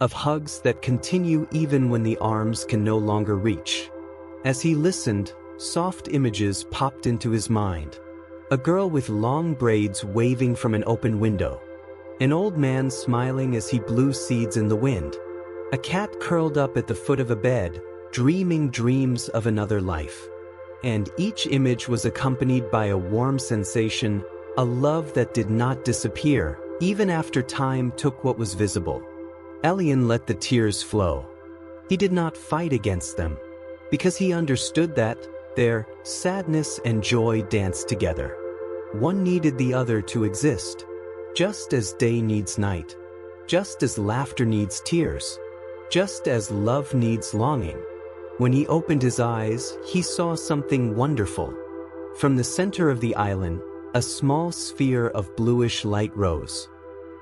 of hugs that continue even when the arms can no longer reach. As he listened, soft images popped into his mind. A girl with long braids waving from an open window. An old man smiling as he blew seeds in the wind. A cat curled up at the foot of a bed, dreaming dreams of another life. And each image was accompanied by a warm sensation, a love that did not disappear, even after time took what was visible. Elian let the tears flow. He did not fight against them, because he understood that their sadness and joy danced together. One needed the other to exist, just as day needs night, just as laughter needs tears, just as love needs longing. When he opened his eyes, he saw something wonderful. From the center of the island, a small sphere of bluish light rose.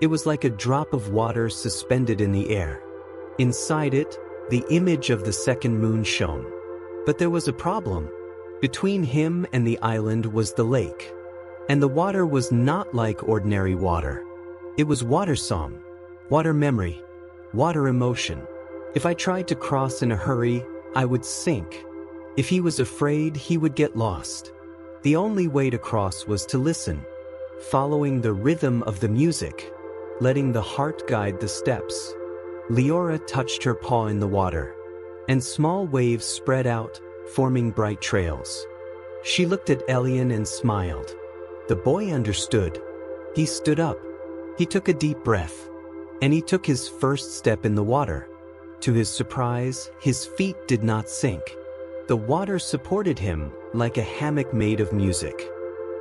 It was like a drop of water suspended in the air. Inside it, the image of the second moon shone. But there was a problem. Between him and the island was the lake. And the water was not like ordinary water. It was water song, water memory, water emotion. If I tried to cross in a hurry, I would sink. If he was afraid, he would get lost. The only way to cross was to listen, following the rhythm of the music, letting the heart guide the steps. Leora touched her paw in the water, and small waves spread out, forming bright trails. She looked at Elian and smiled. The boy understood. He stood up. He took a deep breath, and he took his first step in the water. To his surprise, his feet did not sink. The water supported him like a hammock made of music.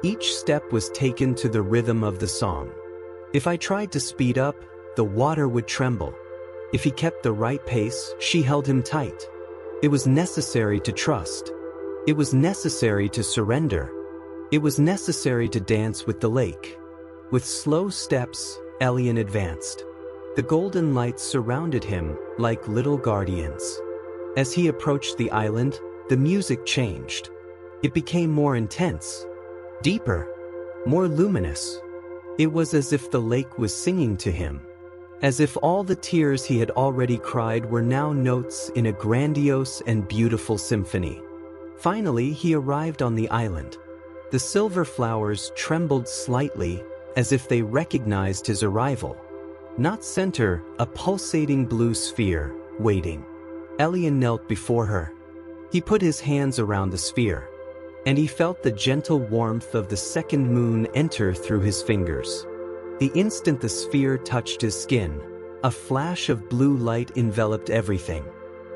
Each step was taken to the rhythm of the song. If I tried to speed up, the water would tremble. If he kept the right pace, she held him tight. It was necessary to trust. It was necessary to surrender. It was necessary to dance with the lake. With slow steps, Elian advanced. The golden lights surrounded him like little guardians. As he approached the island, the music changed. It became more intense, deeper, more luminous. It was as if the lake was singing to him, as if all the tears he had already cried were now notes in a grandiose and beautiful symphony. Finally, he arrived on the island. The silver flowers trembled slightly as if they recognized his arrival. Not center, a pulsating blue sphere, waiting. Elian knelt before her. He put his hands around the sphere, and he felt the gentle warmth of the second moon enter through his fingers. The instant the sphere touched his skin, a flash of blue light enveloped everything.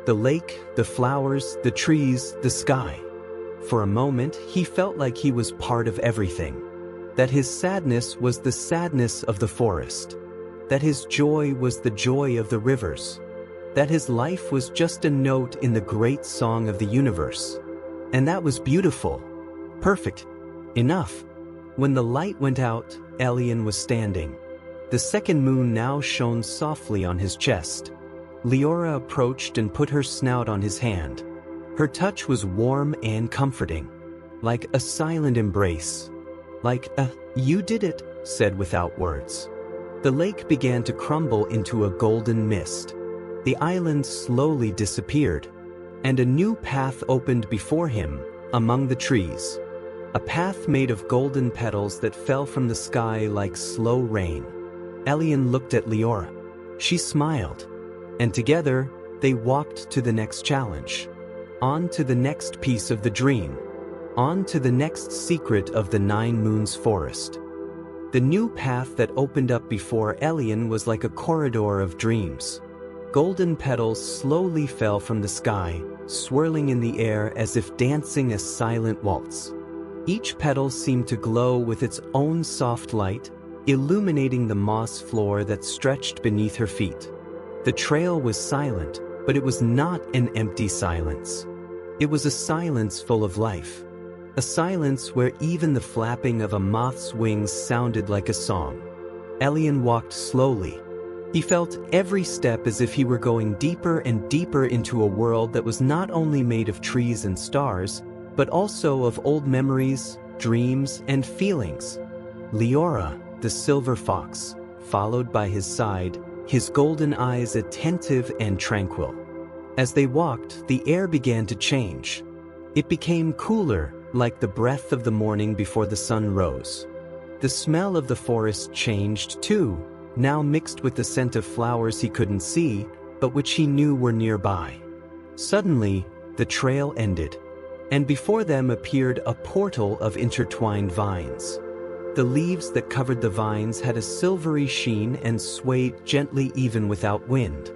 The lake, the flowers, the trees, the sky. For a moment, he felt like he was part of everything. That his sadness was the sadness of the forest. That his joy was the joy of the rivers. That his life was just a note in the great song of the universe. And that was beautiful. Perfect. Enough. When the light went out, Elian was standing. The second moon now shone softly on his chest. Leora approached and put her snout on his hand. Her touch was warm and comforting, like a silent embrace. Like a, "You did it," said without words. The lake began to crumble into a golden mist. The island slowly disappeared, and a new path opened before him, among the trees. A path made of golden petals that fell from the sky like slow rain. Elian looked at Leora. She smiled, and together they walked to the next challenge. On to the next piece of the dream. On to the next secret of the 9 Moons forest. The new path that opened up before Elian was like a corridor of dreams. Golden petals slowly fell from the sky, swirling in the air as if dancing a silent waltz. Each petal seemed to glow with its own soft light, illuminating the moss floor that stretched beneath her feet. The trail was silent, but it was not an empty silence. It was a silence full of life. A silence where even the flapping of a moth's wings sounded like a song. Elian walked slowly. He felt every step as if he were going deeper and deeper into a world that was not only made of trees and stars, but also of old memories, dreams, and feelings. Leora, the silver fox, followed by his side, his golden eyes attentive and tranquil. As they walked, the air began to change. It became cooler, like the breath of the morning before the sun rose. The smell of the forest changed too, now mixed with the scent of flowers he couldn't see, but which he knew were nearby. Suddenly, the trail ended, and before them appeared a portal of intertwined vines. The leaves that covered the vines had a silvery sheen and swayed gently even without wind.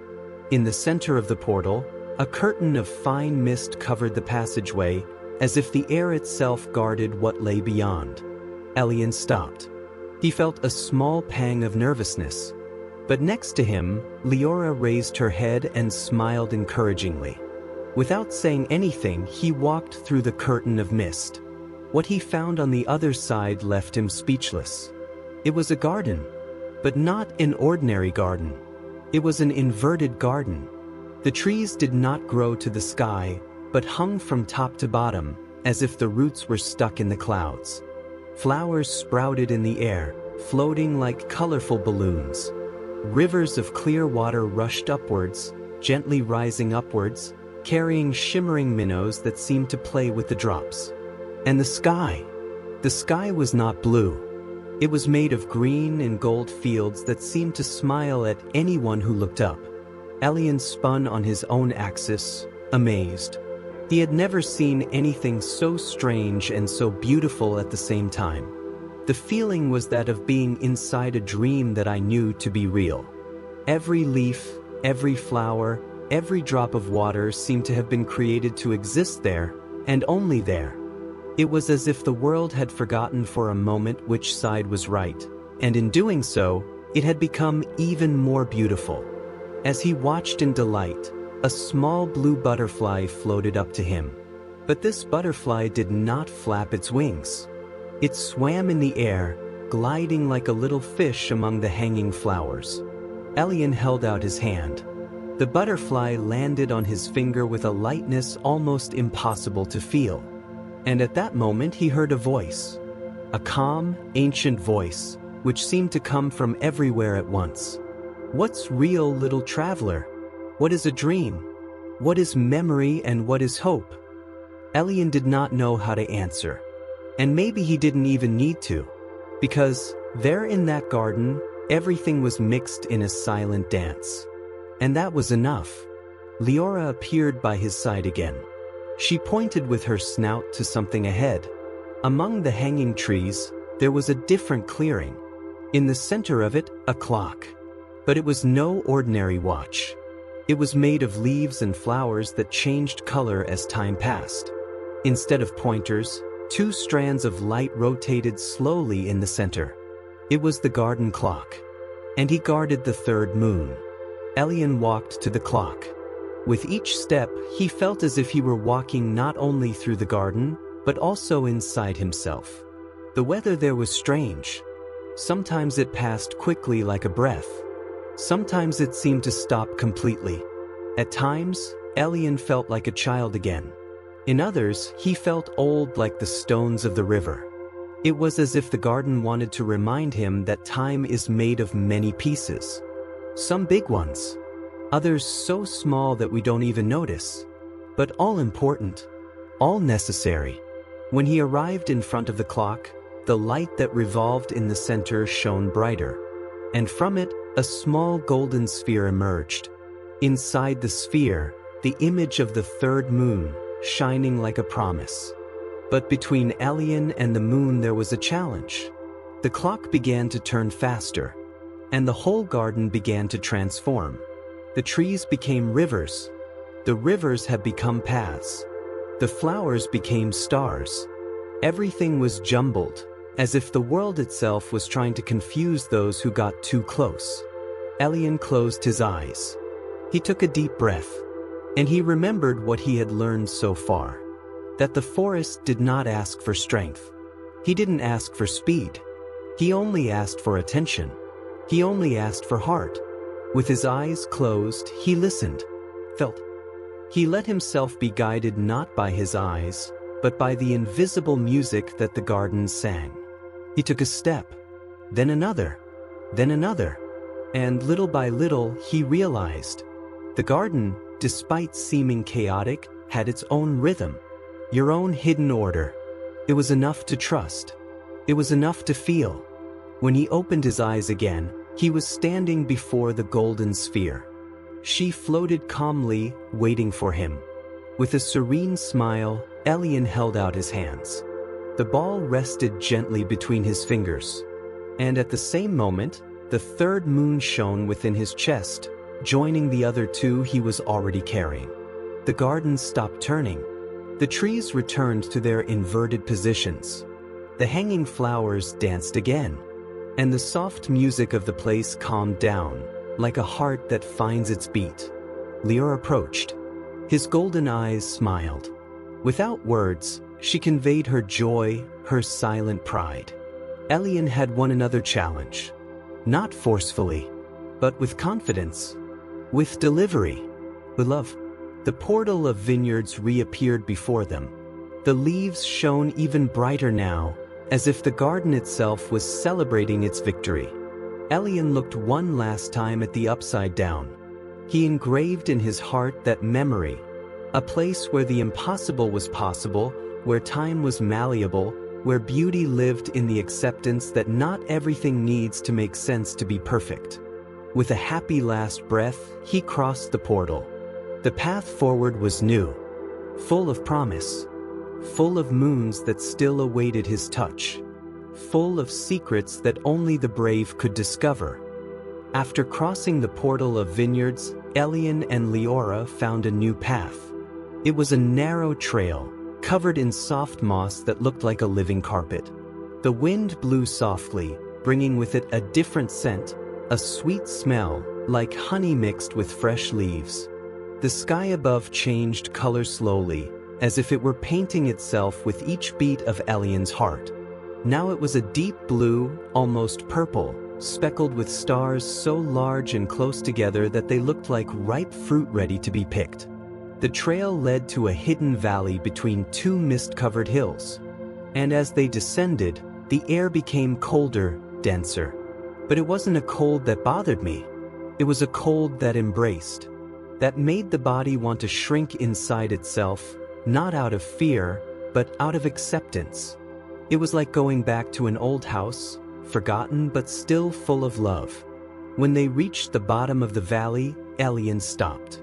In the center of the portal, a curtain of fine mist covered the passageway, as if the air itself guarded what lay beyond. Elian stopped. He felt a small pang of nervousness. But next to him, Leora raised her head and smiled encouragingly. Without saying anything, he walked through the curtain of mist. What he found on the other side left him speechless. It was a garden, but not an ordinary garden. It was an inverted garden. The trees did not grow to the sky, but hung from top to bottom, as if the roots were stuck in the clouds. Flowers sprouted in the air, floating like colorful balloons. Rivers of clear water rushed upwards, gently rising upwards, carrying shimmering minnows that seemed to play with the drops. And the sky was not blue. It was made of green and gold fields that seemed to smile at anyone who looked up. Elian spun on his own axis, amazed. He had never seen anything so strange and so beautiful at the same time. The feeling was that of being inside a dream that I knew to be real. Every leaf, every flower, every drop of water seemed to have been created to exist there, and only there. It was as if the world had forgotten for a moment which side was right, and in doing so, it had become even more beautiful. As he watched in delight, a small blue butterfly floated up to him. But this butterfly did not flap its wings. It swam in the air, gliding like a little fish among the hanging flowers. Elian held out his hand. The butterfly landed on his finger with a lightness almost impossible to feel. And at that moment he heard a voice. A calm, ancient voice, which seemed to come from everywhere at once. What's real, little traveler? What is a dream? What is memory and what is hope? Elian did not know how to answer. And maybe he didn't even need to, because there in that garden, everything was mixed in a silent dance. And that was enough. Leora appeared by his side again. She pointed with her snout to something ahead. Among the hanging trees, there was a different clearing. In the center of it, a clock. But it was no ordinary watch. It was made of leaves and flowers that changed color as time passed. Instead of pointers, 2 strands of light rotated slowly in the center. It was the garden clock. And he guarded the 3rd moon. Elian walked to the clock. With each step, he felt as if he were walking not only through the garden, but also inside himself. The weather there was strange. Sometimes it passed quickly like a breath. Sometimes it seemed to stop completely. At times, Elian felt like a child again. In others, he felt old like the stones of the river. It was as if the garden wanted to remind him that time is made of many pieces. Some big ones. Others so small that we don't even notice. But all important. All necessary. When he arrived in front of the clock, the light that revolved in the center shone brighter. And from it, a small golden sphere emerged. Inside the sphere, the image of the 3rd moon, shining like a promise. But between Elian and the moon there was a challenge. The clock began to turn faster, and the whole garden began to transform. The trees became rivers. The rivers had become paths. The flowers became stars. Everything was jumbled, as if the world itself was trying to confuse those who got too close. Elian closed his eyes. He took a deep breath, and he remembered what he had learned so far. That the forest did not ask for strength. He didn't ask for speed. He only asked for attention. He only asked for heart. With his eyes closed, he listened, felt. He let himself be guided not by his eyes, but by the invisible music that the garden sang. He took a step, then another, and little by little he realized. The garden, despite seeming chaotic, had its own rhythm, your own hidden order. It was enough to trust. It was enough to feel. When he opened his eyes again, He was standing before the golden sphere. She floated calmly, waiting for him. With a serene smile, Elian held out his hands. The ball rested gently between his fingers. And at the same moment, the third moon shone within his chest, joining the other two he was already carrying. The garden stopped turning. The trees returned to their inverted positions. The hanging flowers danced again. And the soft music of the place calmed down, like a heart that finds its beat. Lior approached. His golden eyes smiled. Without words, she conveyed her joy, her silent pride. Elian had won another challenge. Not forcefully, but with confidence. With delivery. With love. The portal of vineyards reappeared before them. The leaves shone even brighter now, as if the garden itself was celebrating its victory. Elian looked one last time at the upside down. He engraved in his heart that memory, a place where the impossible was possible, where time was malleable, where beauty lived in the acceptance that not everything needs to make sense to be perfect. With a happy last breath, he crossed the portal. The path forward was new, full of promise, full of moons that still awaited his touch, full of secrets that only the brave could discover. After crossing the portal of vineyards, Elian and Liora found a new path. It was a narrow trail, covered in soft moss that looked like a living carpet. The wind blew softly, bringing with it a different scent, a sweet smell, like honey mixed with fresh leaves. The sky above changed color slowly, as if it were painting itself with each beat of Elian's heart. Now it was a deep blue, almost purple, speckled with stars so large and close together that they looked like ripe fruit ready to be picked. The trail led to a hidden valley between two mist-covered hills. And as they descended, the air became colder, denser. But it wasn't a cold that bothered me. It was a cold that embraced, that made the body want to shrink inside itself, not out of fear, but out of acceptance. It was like going back to an old house, forgotten but still full of love. When they reached the bottom of the valley, Elian stopped.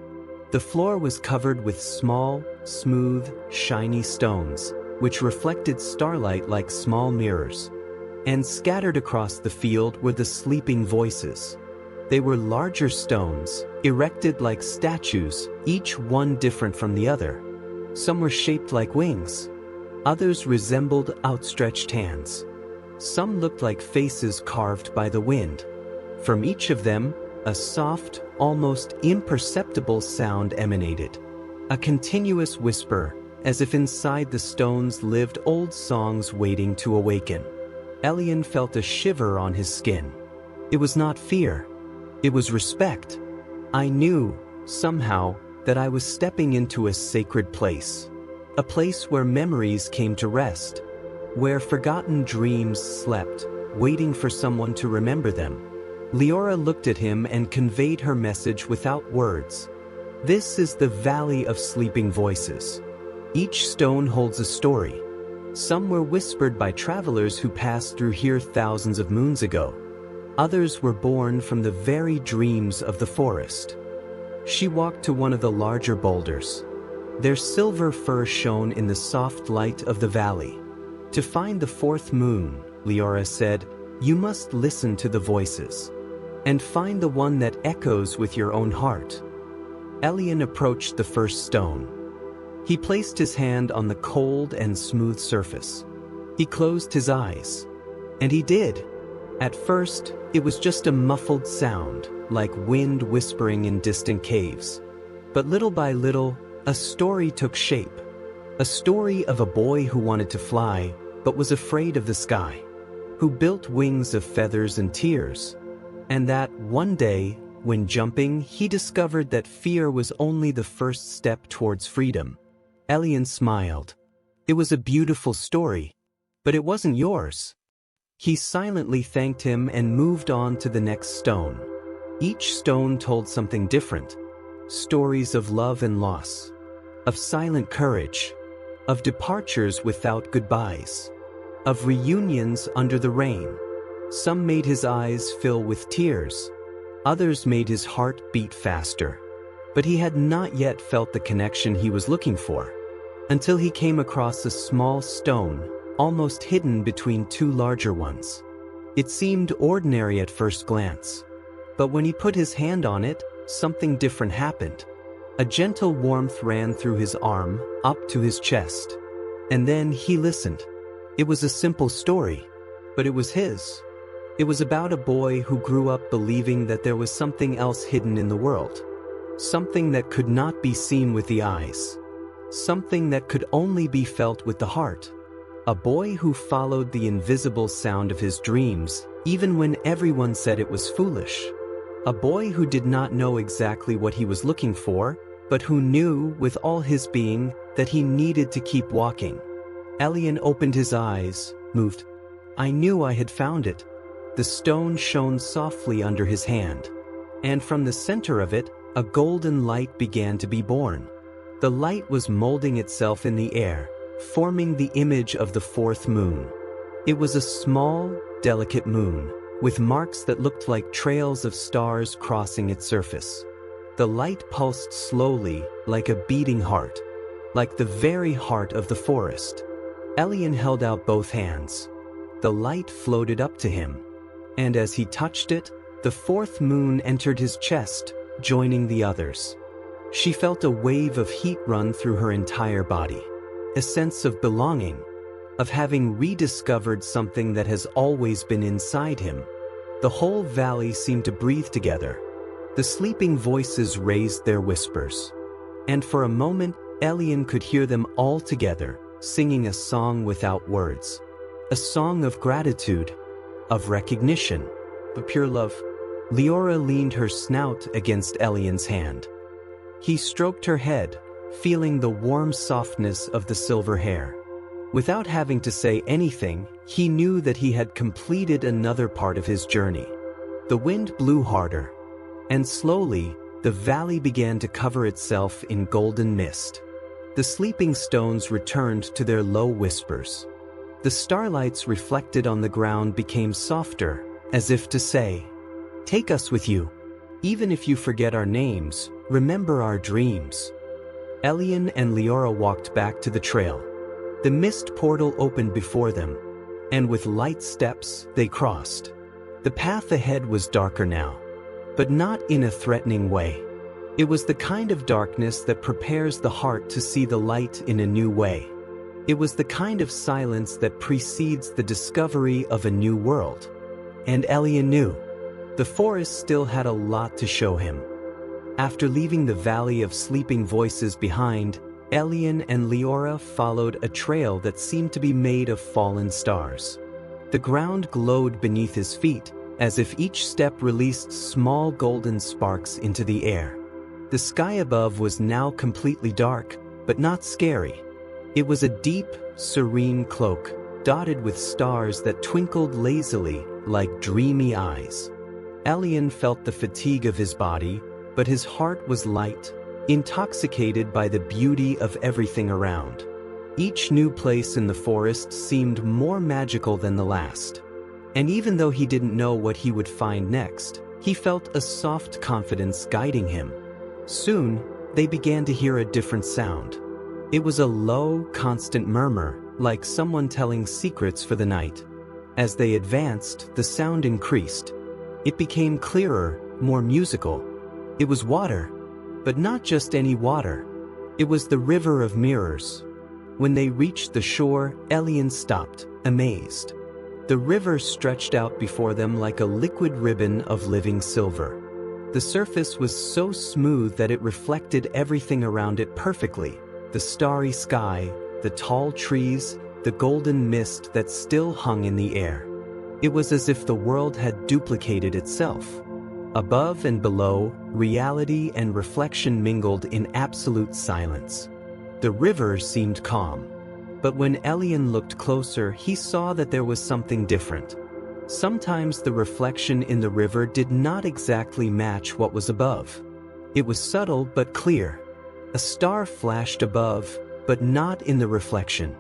The floor was covered with small, smooth, shiny stones, which reflected starlight like small mirrors. And scattered across the field were the sleeping voices. They were larger stones, erected like statues, each one different from the other. Some were shaped like wings. Others resembled outstretched hands. Some looked like faces carved by the wind. From each of them, a soft, almost imperceptible sound emanated. A continuous whisper, as if inside the stones lived old songs waiting to awaken. Elian felt a shiver on his skin. It was not fear. It was respect. I knew, somehow, that I was stepping into a sacred place. A place where memories came to rest. Where forgotten dreams slept, waiting for someone to remember them. Liora looked at him and conveyed her message without words. This is the Valley of Sleeping Voices. Each stone holds a story. Some were whispered by travelers who passed through here thousands of moons ago. Others were born from the very dreams of the forest. She walked to one of the larger boulders. Their silver fur shone in the soft light of the valley. To find the fourth moon, Liora said, you must listen to the voices. And find the one that echoes with your own heart. Elian approached the first stone. He placed his hand on the cold and smooth surface. He closed his eyes. And he did. At first, it was just a muffled sound, like wind whispering in distant caves. But little by little, a story took shape. A story of a boy who wanted to fly, but was afraid of the sky. Who built wings of feathers and tears. And that, one day, when jumping, he discovered that fear was only the first step towards freedom. Elian smiled. It was a beautiful story, but it wasn't yours. He silently thanked him and moved on to the next stone. Each stone told something different. Stories of love and loss. Of silent courage. Of departures without goodbyes. Of reunions under the rain. Some made his eyes fill with tears. Others made his heart beat faster. But he had not yet felt the connection he was looking for, until he came across a small stone, almost hidden between two larger ones. It seemed ordinary at first glance, but when he put his hand on it, something different happened. A gentle warmth ran through his arm, up to his chest. And then he listened. It was a simple story, but it was his. It was about a boy who grew up believing that there was something else hidden in the world. Something that could not be seen with the eyes. Something that could only be felt with the heart. A boy who followed the invisible sound of his dreams, even when everyone said it was foolish. A boy who did not know exactly what he was looking for, but who knew with all his being that he needed to keep walking. Elian opened his eyes, moved. I knew I had found it. The stone shone softly under his hand. And from the center of it, a golden light began to be born. The light was molding itself in the air, forming the image of the fourth moon. It was a small, delicate moon, with marks that looked like trails of stars crossing its surface. The light pulsed slowly, like a beating heart, like the very heart of the forest. Elian held out both hands. The light floated up to him, and as he touched it, the fourth moon entered his chest, joining the others. She felt a wave of heat run through her entire body, a sense of belonging, of having rediscovered something that has always been inside him. The whole valley seemed to breathe together. The sleeping voices raised their whispers, and for a moment, Elian could hear them all together, singing a song without words. A song of gratitude, of recognition, of pure love. Leora leaned her snout against Elian's hand. He stroked her head, feeling the warm softness of the silver hair. Without having to say anything, he knew that he had completed another part of his journey. The wind blew harder, and slowly, the valley began to cover itself in golden mist. The sleeping stones returned to their low whispers. The starlights reflected on the ground became softer, as if to say, "Take us with you. Even if you forget our names, remember our dreams." Elian and Leora walked back to the trail. The mist portal opened before them, and with light steps, they crossed. The path ahead was darker now, but not in a threatening way. It was the kind of darkness that prepares the heart to see the light in a new way. It was the kind of silence that precedes the discovery of a new world. And Elian knew. The forest still had a lot to show him. After leaving the Valley of Sleeping Voices behind, Elian and Leora followed a trail that seemed to be made of fallen stars. The ground glowed beneath his feet, as if each step released small golden sparks into the air. The sky above was now completely dark, but not scary. It was a deep, serene cloak, dotted with stars that twinkled lazily, like dreamy eyes. Elian felt the fatigue of his body, but his heart was light, intoxicated by the beauty of everything around. Each new place in the forest seemed more magical than the last. And even though he didn't know what he would find next, he felt a soft confidence guiding him. Soon, they began to hear a different sound. It was a low, constant murmur, like someone telling secrets for the night. As they advanced, the sound increased. It became clearer, more musical. It was water, but not just any water. It was the river of mirrors. When they reached the shore, Elian stopped, amazed. The river stretched out before them like a liquid ribbon of living silver. The surface was so smooth that it reflected everything around it perfectly. The starry sky, the tall trees, the golden mist that still hung in the air. It was as if the world had duplicated itself. Above and below, reality and reflection mingled in absolute silence. The river seemed calm. But when Elian looked closer, he saw that there was something different. Sometimes the reflection in the river did not exactly match what was above. It was subtle but clear. A star flashed above, but not in the reflection.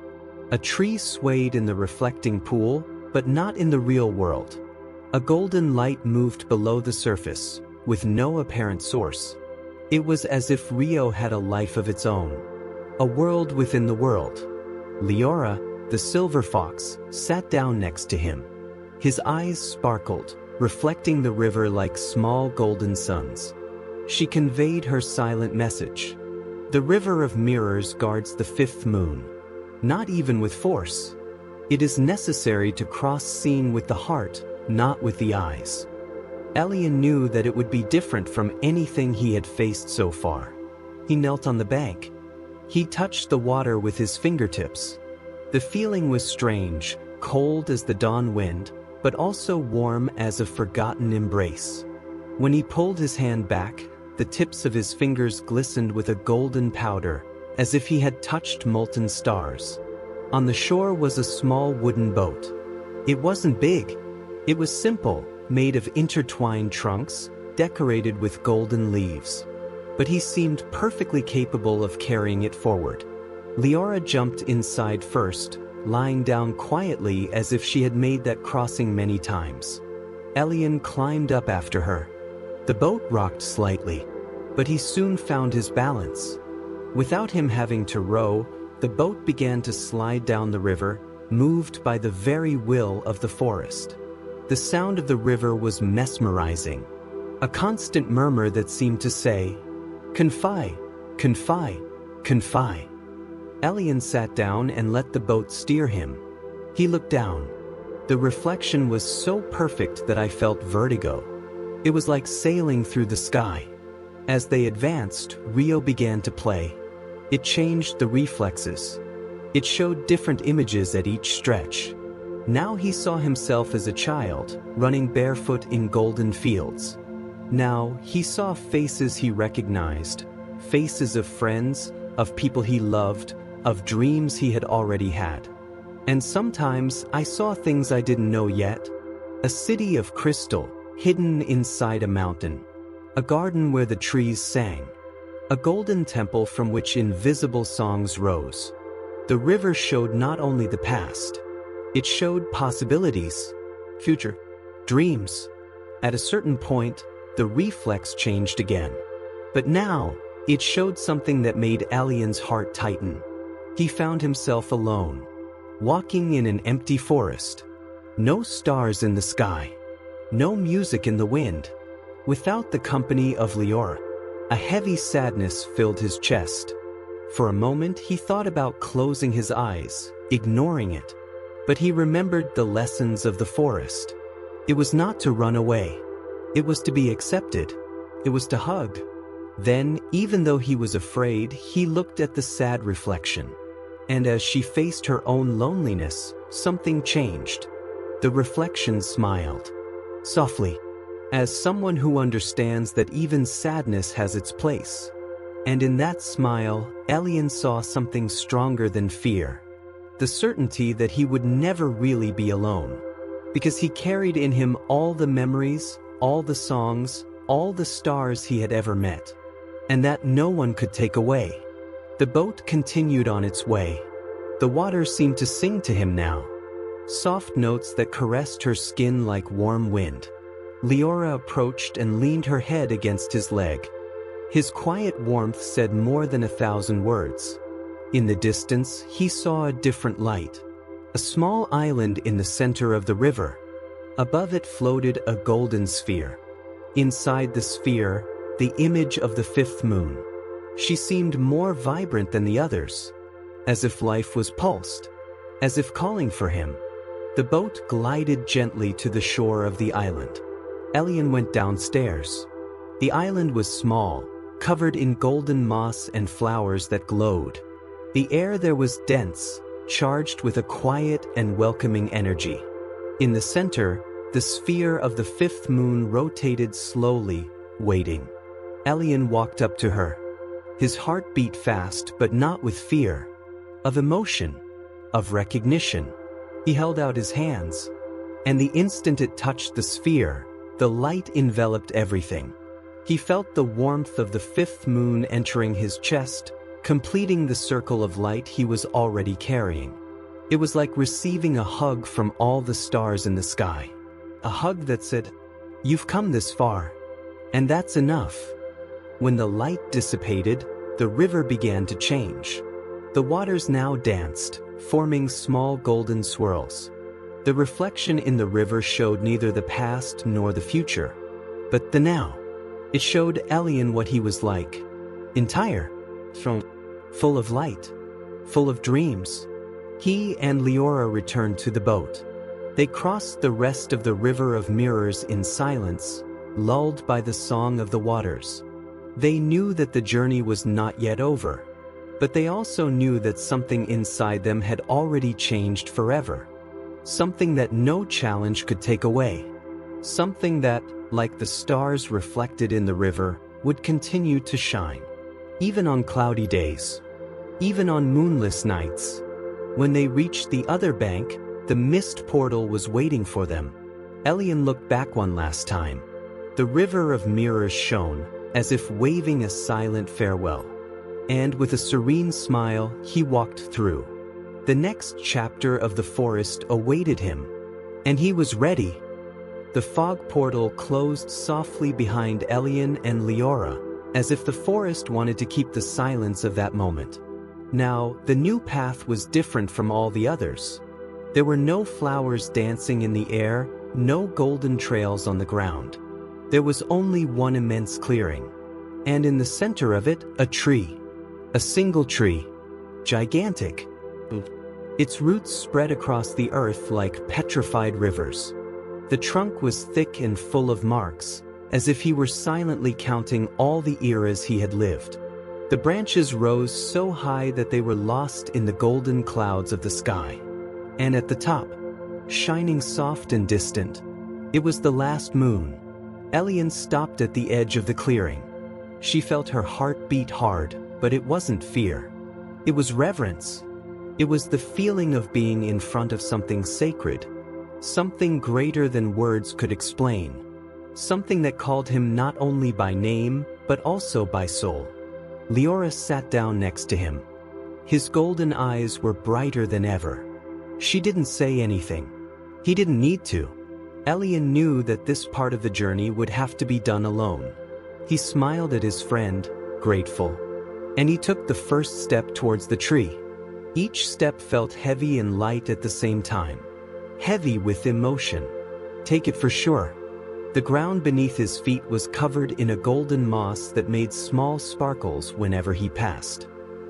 A tree swayed in the reflecting pool, but not in the real world. A golden light moved below the surface, with no apparent source. It was as if Rio had a life of its own, a world within the world. Leora, the silver fox, sat down next to him. His eyes sparkled, reflecting the river like small golden suns. She conveyed her silent message. The river of mirrors guards the fifth moon. Not even with force. It is necessary to cross seeing with the heart, not with the eyes. Elian knew that it would be different from anything he had faced so far. He knelt on the bank. He touched the water with his fingertips. The feeling was strange, cold as the dawn wind, but also warm as a forgotten embrace. When he pulled his hand back, the tips of his fingers glistened with a golden powder, as if he had touched molten stars. On the shore was a small wooden boat. It wasn't big. It was simple, made of intertwined trunks, decorated with golden leaves. But he seemed perfectly capable of carrying it forward. Leora jumped inside first, lying down quietly as if she had made that crossing many times. Elian climbed up after her. The boat rocked slightly, but he soon found his balance. Without him having to row, the boat began to slide down the river, moved by the very will of the forest. The sound of the river was mesmerizing, a constant murmur that seemed to say, "Confide, confide, confide." Elian sat down and let the boat steer him. He looked down. The reflection was so perfect that I felt vertigo. It was like sailing through the sky. As they advanced, Rio began to play. It changed the reflexes. It showed different images at each stretch. Now he saw himself as a child, running barefoot in golden fields. Now he saw faces he recognized, faces of friends, of people he loved, of dreams he had already had. And sometimes I saw things I didn't know yet. A city of crystal, hidden inside a mountain. A garden where the trees sang. A golden temple from which invisible songs rose. The river showed not only the past. It showed possibilities, future, dreams. At a certain point, the reflex changed again. But now, it showed something that made Elian's heart tighten. He found himself alone, walking in an empty forest. No stars in the sky. No music in the wind. Without the company of Leora, a heavy sadness filled his chest. For a moment, he thought about closing his eyes, ignoring it. But he remembered the lessons of the forest. It was not to run away. It was to be accepted. It was to hug. Then, even though he was afraid, he looked at the sad reflection. And as she faced her own loneliness, something changed. The reflection smiled. Softly, as someone who understands that even sadness has its place. And in that smile, Elian saw something stronger than fear. The certainty that he would never really be alone. Because he carried in him all the memories, all the songs, all the stars he had ever met. And that no one could take away. The boat continued on its way. The water seemed to sing to him now. Soft notes that caressed her skin like warm wind. Leora approached and leaned her head against his leg. His quiet warmth said more than 1,000 words. In the distance, he saw a different light. A small island in the center of the river. Above it floated a golden sphere. Inside the sphere, the image of the fifth moon. She seemed more vibrant than the others. As if life was pulsed. As if calling for him. The boat glided gently to the shore of the island. Elian went downstairs. The island was small, covered in golden moss and flowers that glowed. The air there was dense, charged with a quiet and welcoming energy. In the center, the sphere of the fifth moon rotated slowly, waiting. Elian walked up to her. His heart beat fast, but not with fear. Of emotion. Of recognition. He held out his hands. And the instant it touched the sphere, the light enveloped everything. He felt the warmth of the fifth moon entering his chest, completing the circle of light he was already carrying. It was like receiving a hug from all the stars in the sky. a hug that said, "You've come this far. And that's enough." When the light dissipated, the river began to change. The waters now danced, forming small golden swirls. The reflection in the river showed neither the past nor the future, but the now. It showed Elian what he was like. Entire, full of light, full of dreams. He and Leora returned to the boat. They crossed the rest of the river of mirrors in silence, lulled by the song of the waters. They knew that the journey was not yet over, but they also knew that something inside them had already changed forever. Something that no challenge could take away. Something that, like the stars reflected in the river, would continue to shine. Even on cloudy days. Even on moonless nights. When they reached the other bank, the mist portal was waiting for them. Elian looked back one last time. The river of mirrors shone, as if waving a silent farewell. And with a serene smile, he walked through. The next chapter of the forest awaited him. And he was ready. The fog portal closed softly behind Elian and Leora, as if the forest wanted to keep the silence of that moment. Now, the new path was different from all the others. There were no flowers dancing in the air, no golden trails on the ground. There was only one immense clearing. And in the center of it, a tree. A single tree. Gigantic. Its roots spread across the earth like petrified rivers. The trunk was thick and full of marks, as if he were silently counting all the eras he had lived. The branches rose so high that they were lost in the golden clouds of the sky. And at the top, shining soft and distant, it was the last moon. Elian stopped at the edge of the clearing. She felt her heart beat hard, but it wasn't fear. It was reverence. It was the feeling of being in front of something sacred, something greater than words could explain, something that called him not only by name, but also by soul. Leora sat down next to him. His golden eyes were brighter than ever. She didn't say anything. He didn't need to. Elian knew that this part of the journey would have to be done alone. He smiled at his friend, grateful, and he took the first step towards the tree. Each step felt heavy and light at the same time. Heavy with emotion. Take it for sure. The ground beneath his feet was covered in a golden moss that made small sparkles whenever he passed.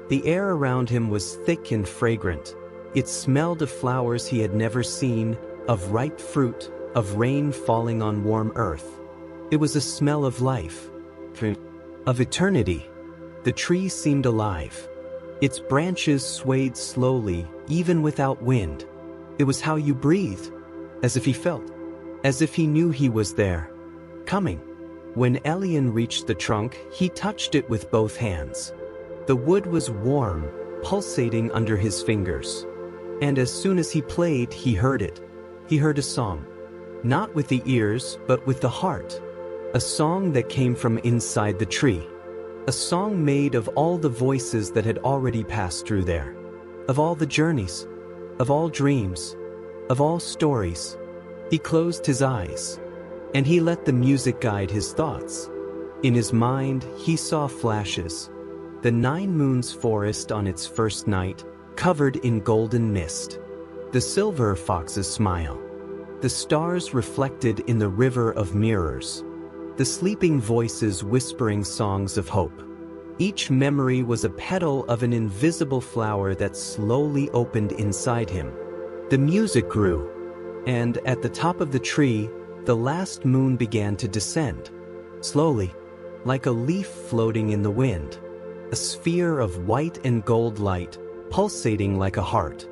The air around him was thick and fragrant. It smelled of flowers he had never seen, of ripe fruit, of rain falling on warm earth. It was a smell of life. Of eternity. The tree seemed alive. Its branches swayed slowly, even without wind. It was how you breathed, as if he felt, as if he knew he was there, coming. When Elian reached the trunk, he touched it with both hands. The wood was warm, pulsating under his fingers. And as soon as he played, he heard it. He heard a song. Not with the ears, but with the heart. A song that came from inside the tree. A song made of all the voices that had already passed through there. Of all the journeys. Of all dreams. Of all stories. He closed his eyes. And he let the music guide his thoughts. In his mind, he saw flashes. The 9 moons forest on its first night, covered in golden mist. The silver fox's smile. The stars reflected in the river of mirrors. The sleeping voices whispering songs of hope. Each memory was a petal of an invisible flower that slowly opened inside him. The music grew, and at the top of the tree, the last moon began to descend. Slowly, like a leaf floating in the wind. A sphere of white and gold light, pulsating like a heart.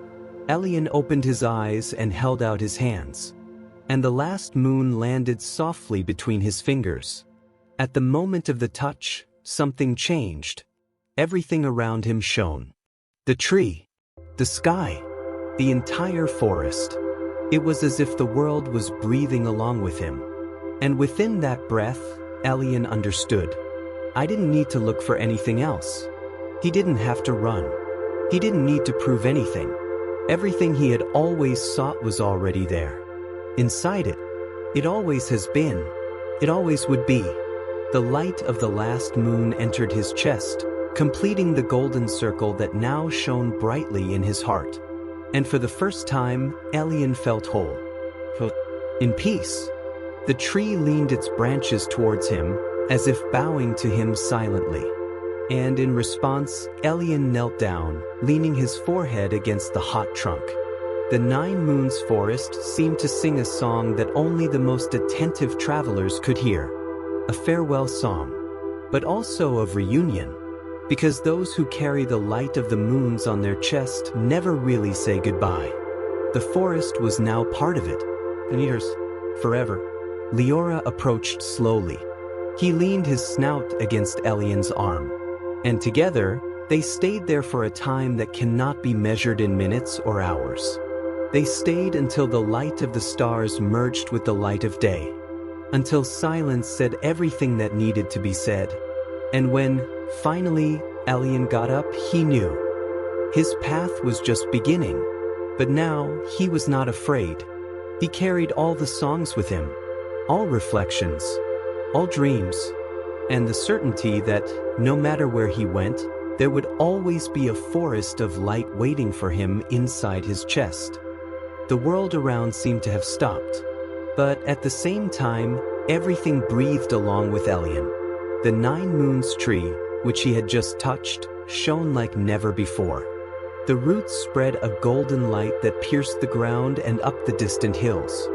Elian opened his eyes and held out his hands. And the last moon landed softly between his fingers. At the moment of the touch, something changed. Everything around him shone. The tree, the sky, the entire forest. It was as if the world was breathing along with him. And within that breath, Elian understood. I didn't need to look for anything else. He didn't have to run. He didn't need to prove anything. Everything he had always sought was already there. Inside it, It always has been. It always would be. The light of the last moon entered his chest, completing the golden circle that now shone brightly in his heart. And for the first time, Elian felt whole. In peace. The tree leaned its branches towards him, as if bowing to him silently. And in response, Elian knelt down, leaning his forehead against the hot trunk. The 9 Moons forest seemed to sing a song that only the most attentive travelers could hear. A farewell song, but also of reunion, because those who carry the light of the moons on their chest never really say goodbye. The forest was now part of it, and years, forever. Leora approached slowly. He leaned his snout against Elian's arm, and together, they stayed there for a time that cannot be measured in minutes or hours. They stayed until the light of the stars merged with the light of day, until silence said everything that needed to be said. And when, finally, Elian got up, he knew. His path was just beginning, but now he was not afraid. He carried all the songs with him, all reflections, all dreams, and the certainty that, no matter where he went, there would always be a forest of light waiting for him inside his chest. The world around seemed to have stopped, but at the same time, everything breathed along with Elian. The 9 Moons tree, which he had just touched, shone like never before. The roots spread a golden light that pierced the ground and up the distant hills.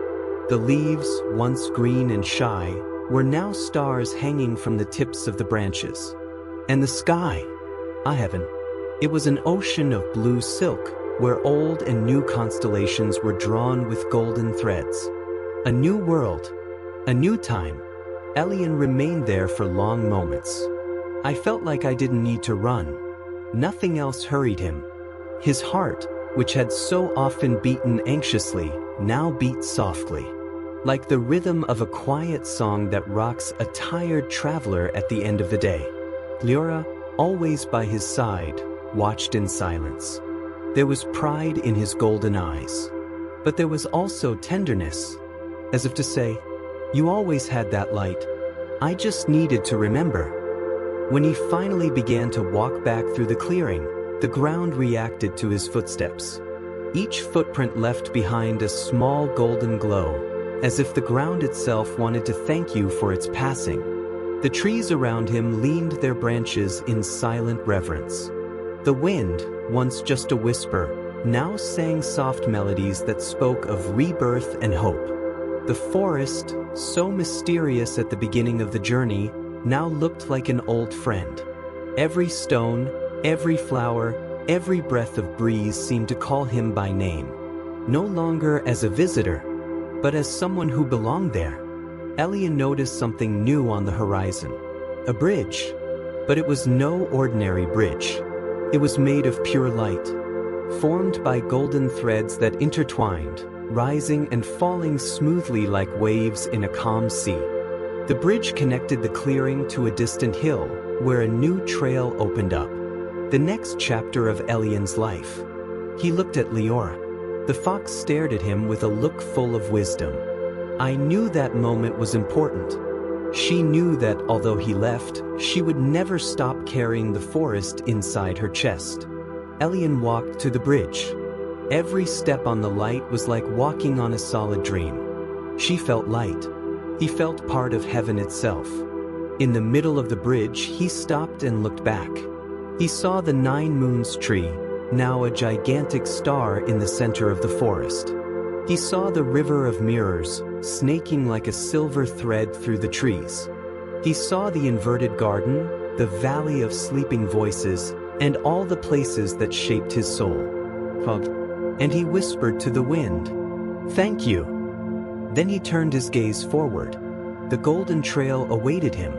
The leaves, once green and shy, were now stars hanging from the tips of the branches. And the sky, heaven. It was an ocean of blue silk, where old and new constellations were drawn with golden threads. A new world, a new time. Elian remained there for long moments. I felt like I didn't need to run. Nothing else hurried him. His heart, which had so often beaten anxiously, now beat softly, like the rhythm of a quiet song that rocks a tired traveler at the end of the day. Leora, always by his side, watched in silence. There was pride in his golden eyes, but there was also tenderness, as if to say, "You always had that light. I just needed to remember." When he finally began to walk back through the clearing, the ground reacted to his footsteps. Each footprint left behind a small golden glow, as if the ground itself wanted to thank you for its passing. The trees around him leaned their branches in silent reverence. The wind, once just a whisper, now sang soft melodies that spoke of rebirth and hope. The forest, so mysterious at the beginning of the journey, now looked like an old friend. Every stone, every flower, every breath of breeze seemed to call him by name. No longer as a visitor, but as someone who belonged there. Elian noticed something new on the horizon. A bridge. But it was no ordinary bridge. It was made of pure light, formed by golden threads that intertwined, rising and falling smoothly like waves in a calm sea. The bridge connected the clearing to a distant hill, where a new trail opened up. The next chapter of Elian's life. He looked at Leora. The fox stared at him with a look full of wisdom. I knew that moment was important. She knew that although he left, she would never stop carrying the forest inside her chest. Elian walked to the bridge. Every step on the light was like walking on a solid dream. She felt light. He felt part of heaven itself. In the middle of the bridge, he stopped and looked back. He saw the 9 Moons tree, now a gigantic star in the center of the forest. He saw the river of mirrors, snaking like a silver thread through the trees. He saw the inverted garden, the valley of sleeping voices, and all the places that shaped his soul. And he whispered to the wind, "Thank you." Then he turned his gaze forward. The golden trail awaited him,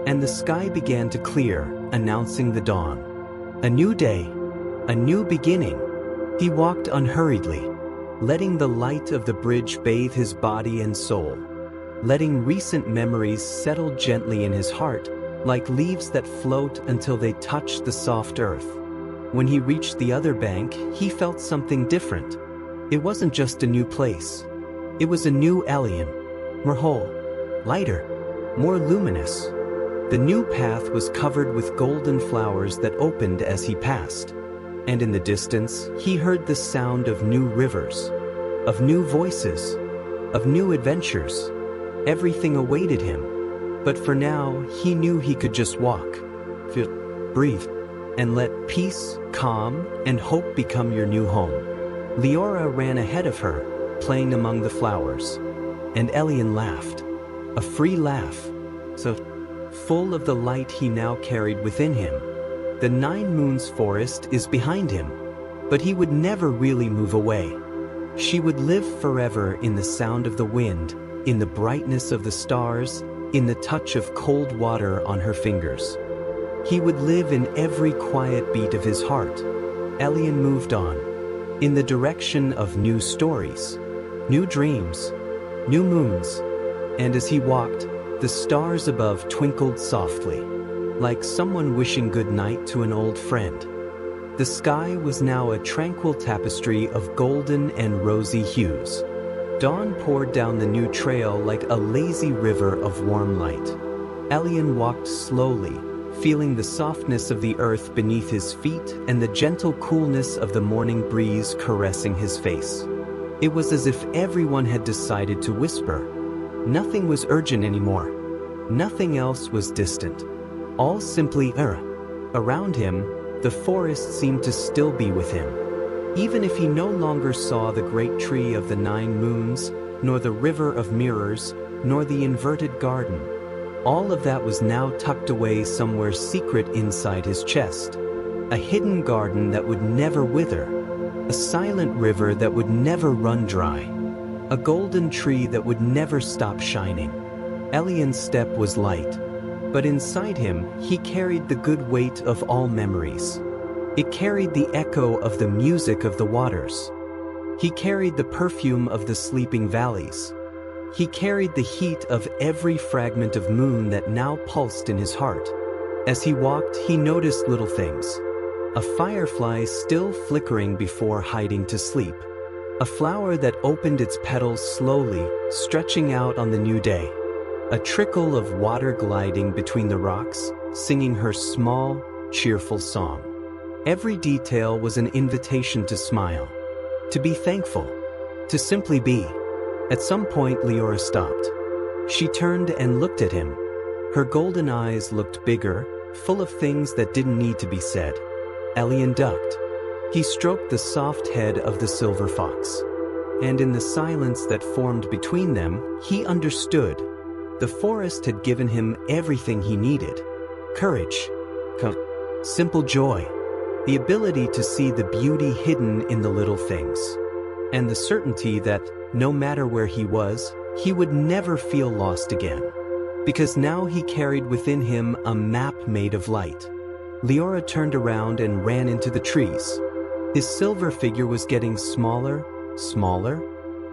and the sky began to clear, announcing the dawn. A new day, a new beginning. He walked unhurriedly, letting the light of the bridge bathe his body and soul, letting recent memories settle gently in his heart, like leaves that float until they touch the soft earth. When he reached the other bank, he felt something different. It wasn't just a new place. It was a new Elian. more whole, lighter, more luminous. The new path was covered with golden flowers that opened as he passed. And in the distance, he heard the sound of new rivers, of new voices, of new adventures. Everything awaited him. But for now, he knew he could just walk, feel, breathe, and let peace, calm, and hope become your new home. Leora ran ahead of her, playing among the flowers. And Elian laughed. A free laugh, so full of the light he now carried within him. The 9 Moons forest is behind him, but he would never really move away. She would live forever in the sound of the wind, in the brightness of the stars, in the touch of cold water on her fingers. He would live in every quiet beat of his heart. Elian moved on, in the direction of new stories, new dreams, new moons, and as he walked, the stars above twinkled softly, like someone wishing good night to an old friend. The sky was now a tranquil tapestry of golden and rosy hues. Dawn poured down the new trail like a lazy river of warm light. Elian walked slowly, feeling the softness of the earth beneath his feet and the gentle coolness of the morning breeze caressing his face. It was as if everyone had decided to whisper. Nothing was urgent anymore. Nothing else was distant. All simply around him, the forest seemed to still be with him. Even if he no longer saw the great tree of the 9 moons, nor the river of mirrors, nor the inverted garden, all of that was now tucked away somewhere secret inside his chest. A hidden garden that would never wither, a silent river that would never run dry, a golden tree that would never stop shining. Elian's step was light, but inside him he carried the good weight of all memories. It carried the echo of the music of the waters. He carried the perfume of the sleeping valleys. He carried the heat of every fragment of moon that now pulsed in his heart. As he walked, he noticed little things. A firefly still flickering before hiding to sleep. A flower that opened its petals slowly, stretching out on the new day. A trickle of water gliding between the rocks, singing her small, cheerful song. Every detail was an invitation to smile, to be thankful, to simply be. At some point, Leora stopped. She turned and looked at him. Her golden eyes looked bigger, full of things that didn't need to be said. Elian ducked. He stroked the soft head of the silver fox. And in the silence that formed between them, he understood. The forest had given him everything he needed. Courage, simple joy, the ability to see the beauty hidden in the little things, and the certainty that, no matter where he was, he would never feel lost again. Because now he carried within him a map made of light. Leora turned around and ran into the trees. His silver figure was getting smaller, smaller,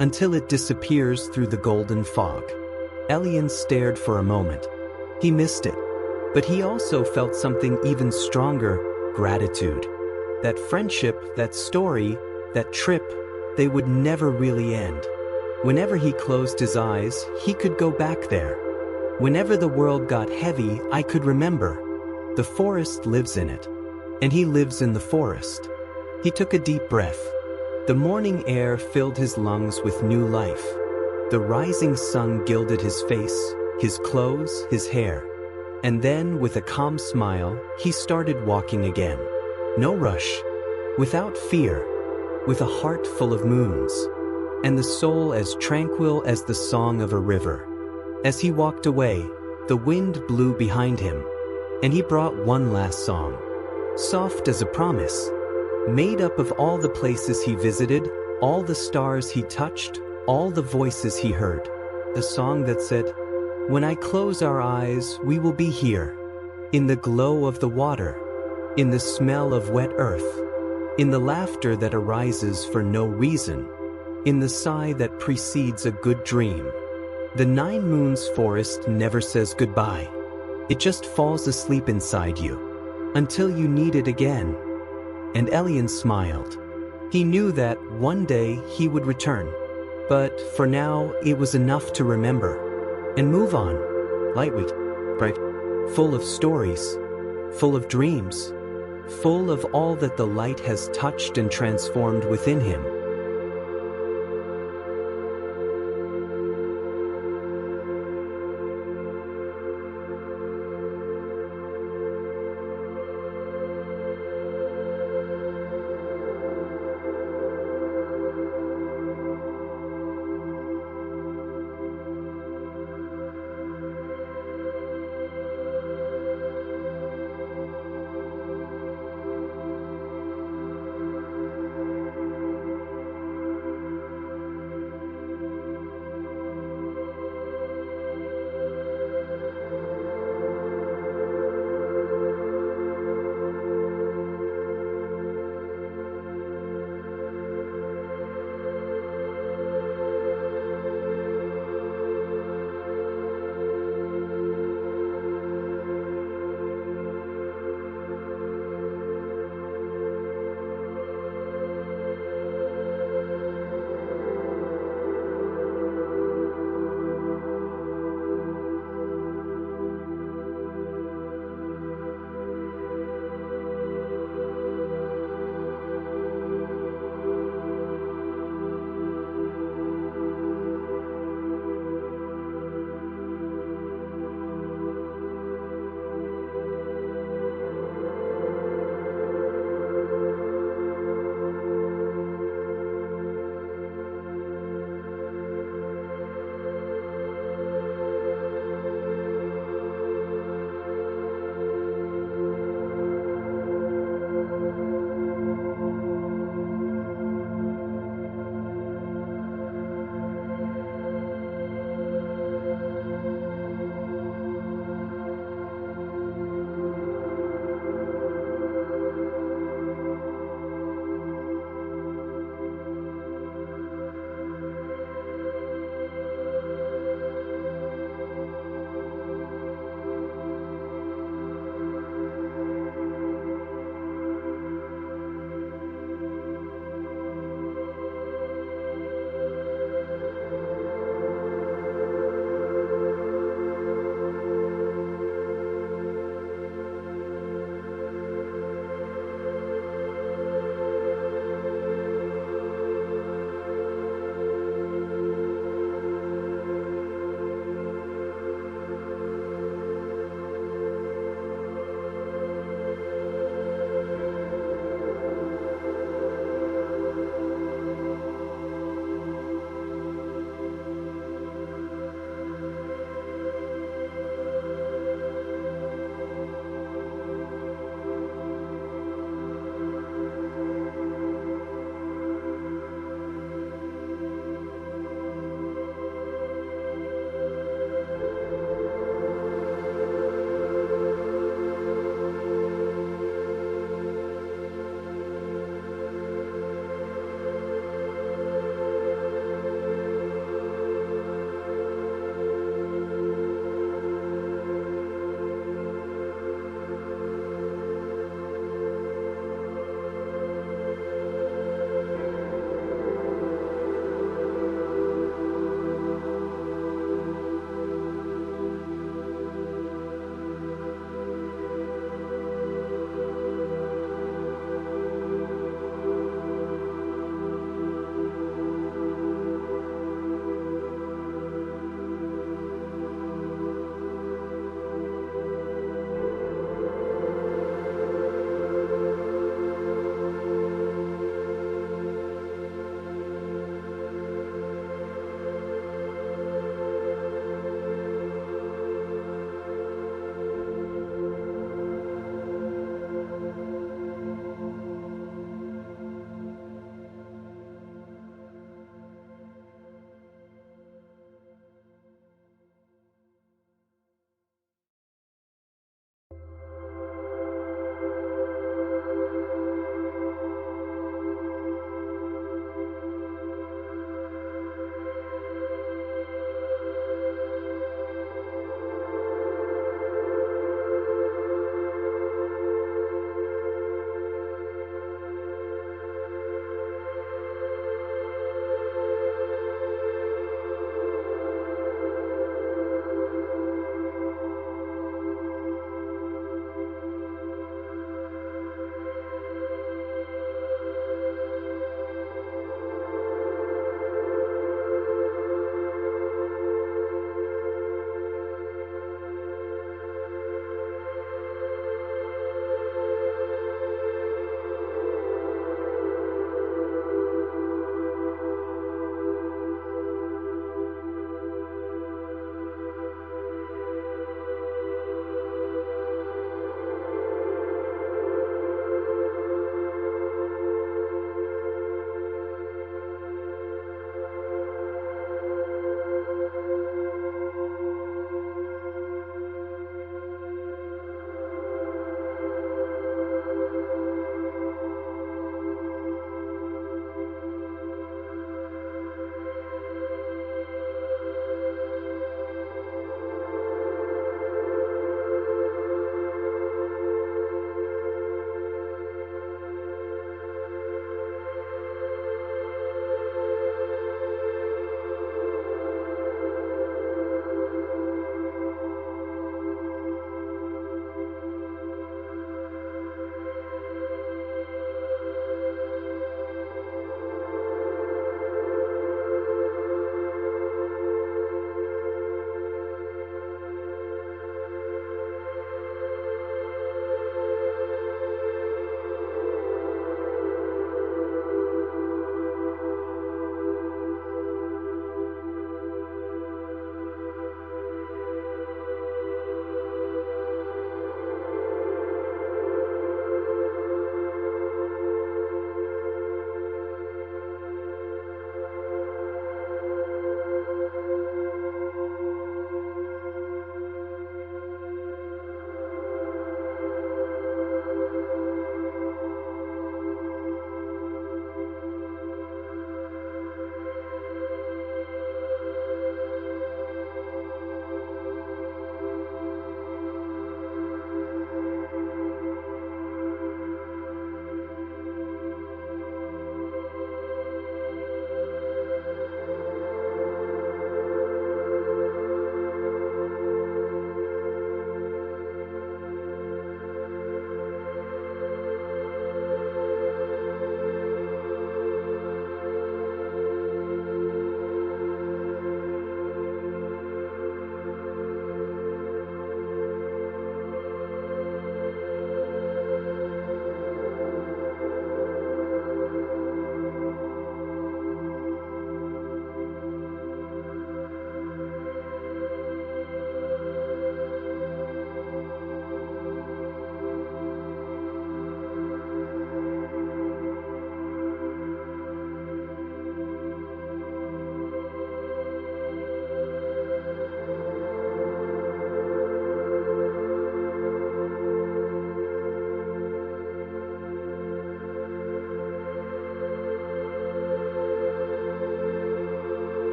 until it disappears through the golden fog. Elian stared for a moment. He missed it. But he also felt something even stronger, gratitude. That friendship, that story, that trip, they would never really end. Whenever he closed his eyes, he could go back there. Whenever the world got heavy, I could remember. The forest lives in it. And he lives in the forest. He took a deep breath. The morning air filled his lungs with new life. The rising sun gilded his face, his clothes, his hair. And then, with a calm smile, he started walking again. No rush. Without fear. With a heart full of moons. And the soul as tranquil as the song of a river. As he walked away, the wind blew behind him. And he brought one last song. Soft as a promise. Made up of all the places he visited, all the stars he touched, all the voices he heard. The song that said, "When I close our eyes, we will be here. In the glow of the water. In the smell of wet earth. In the laughter that arises for no reason. In the sigh that precedes a good dream." The 9 Moons forest never says goodbye. It just falls asleep inside you. Until you need it again. And Elian smiled. He knew that one day he would return. But for now, it was enough to remember and move on. Lightweight, bright, full of stories, full of dreams, full of all that the light has touched and transformed within him.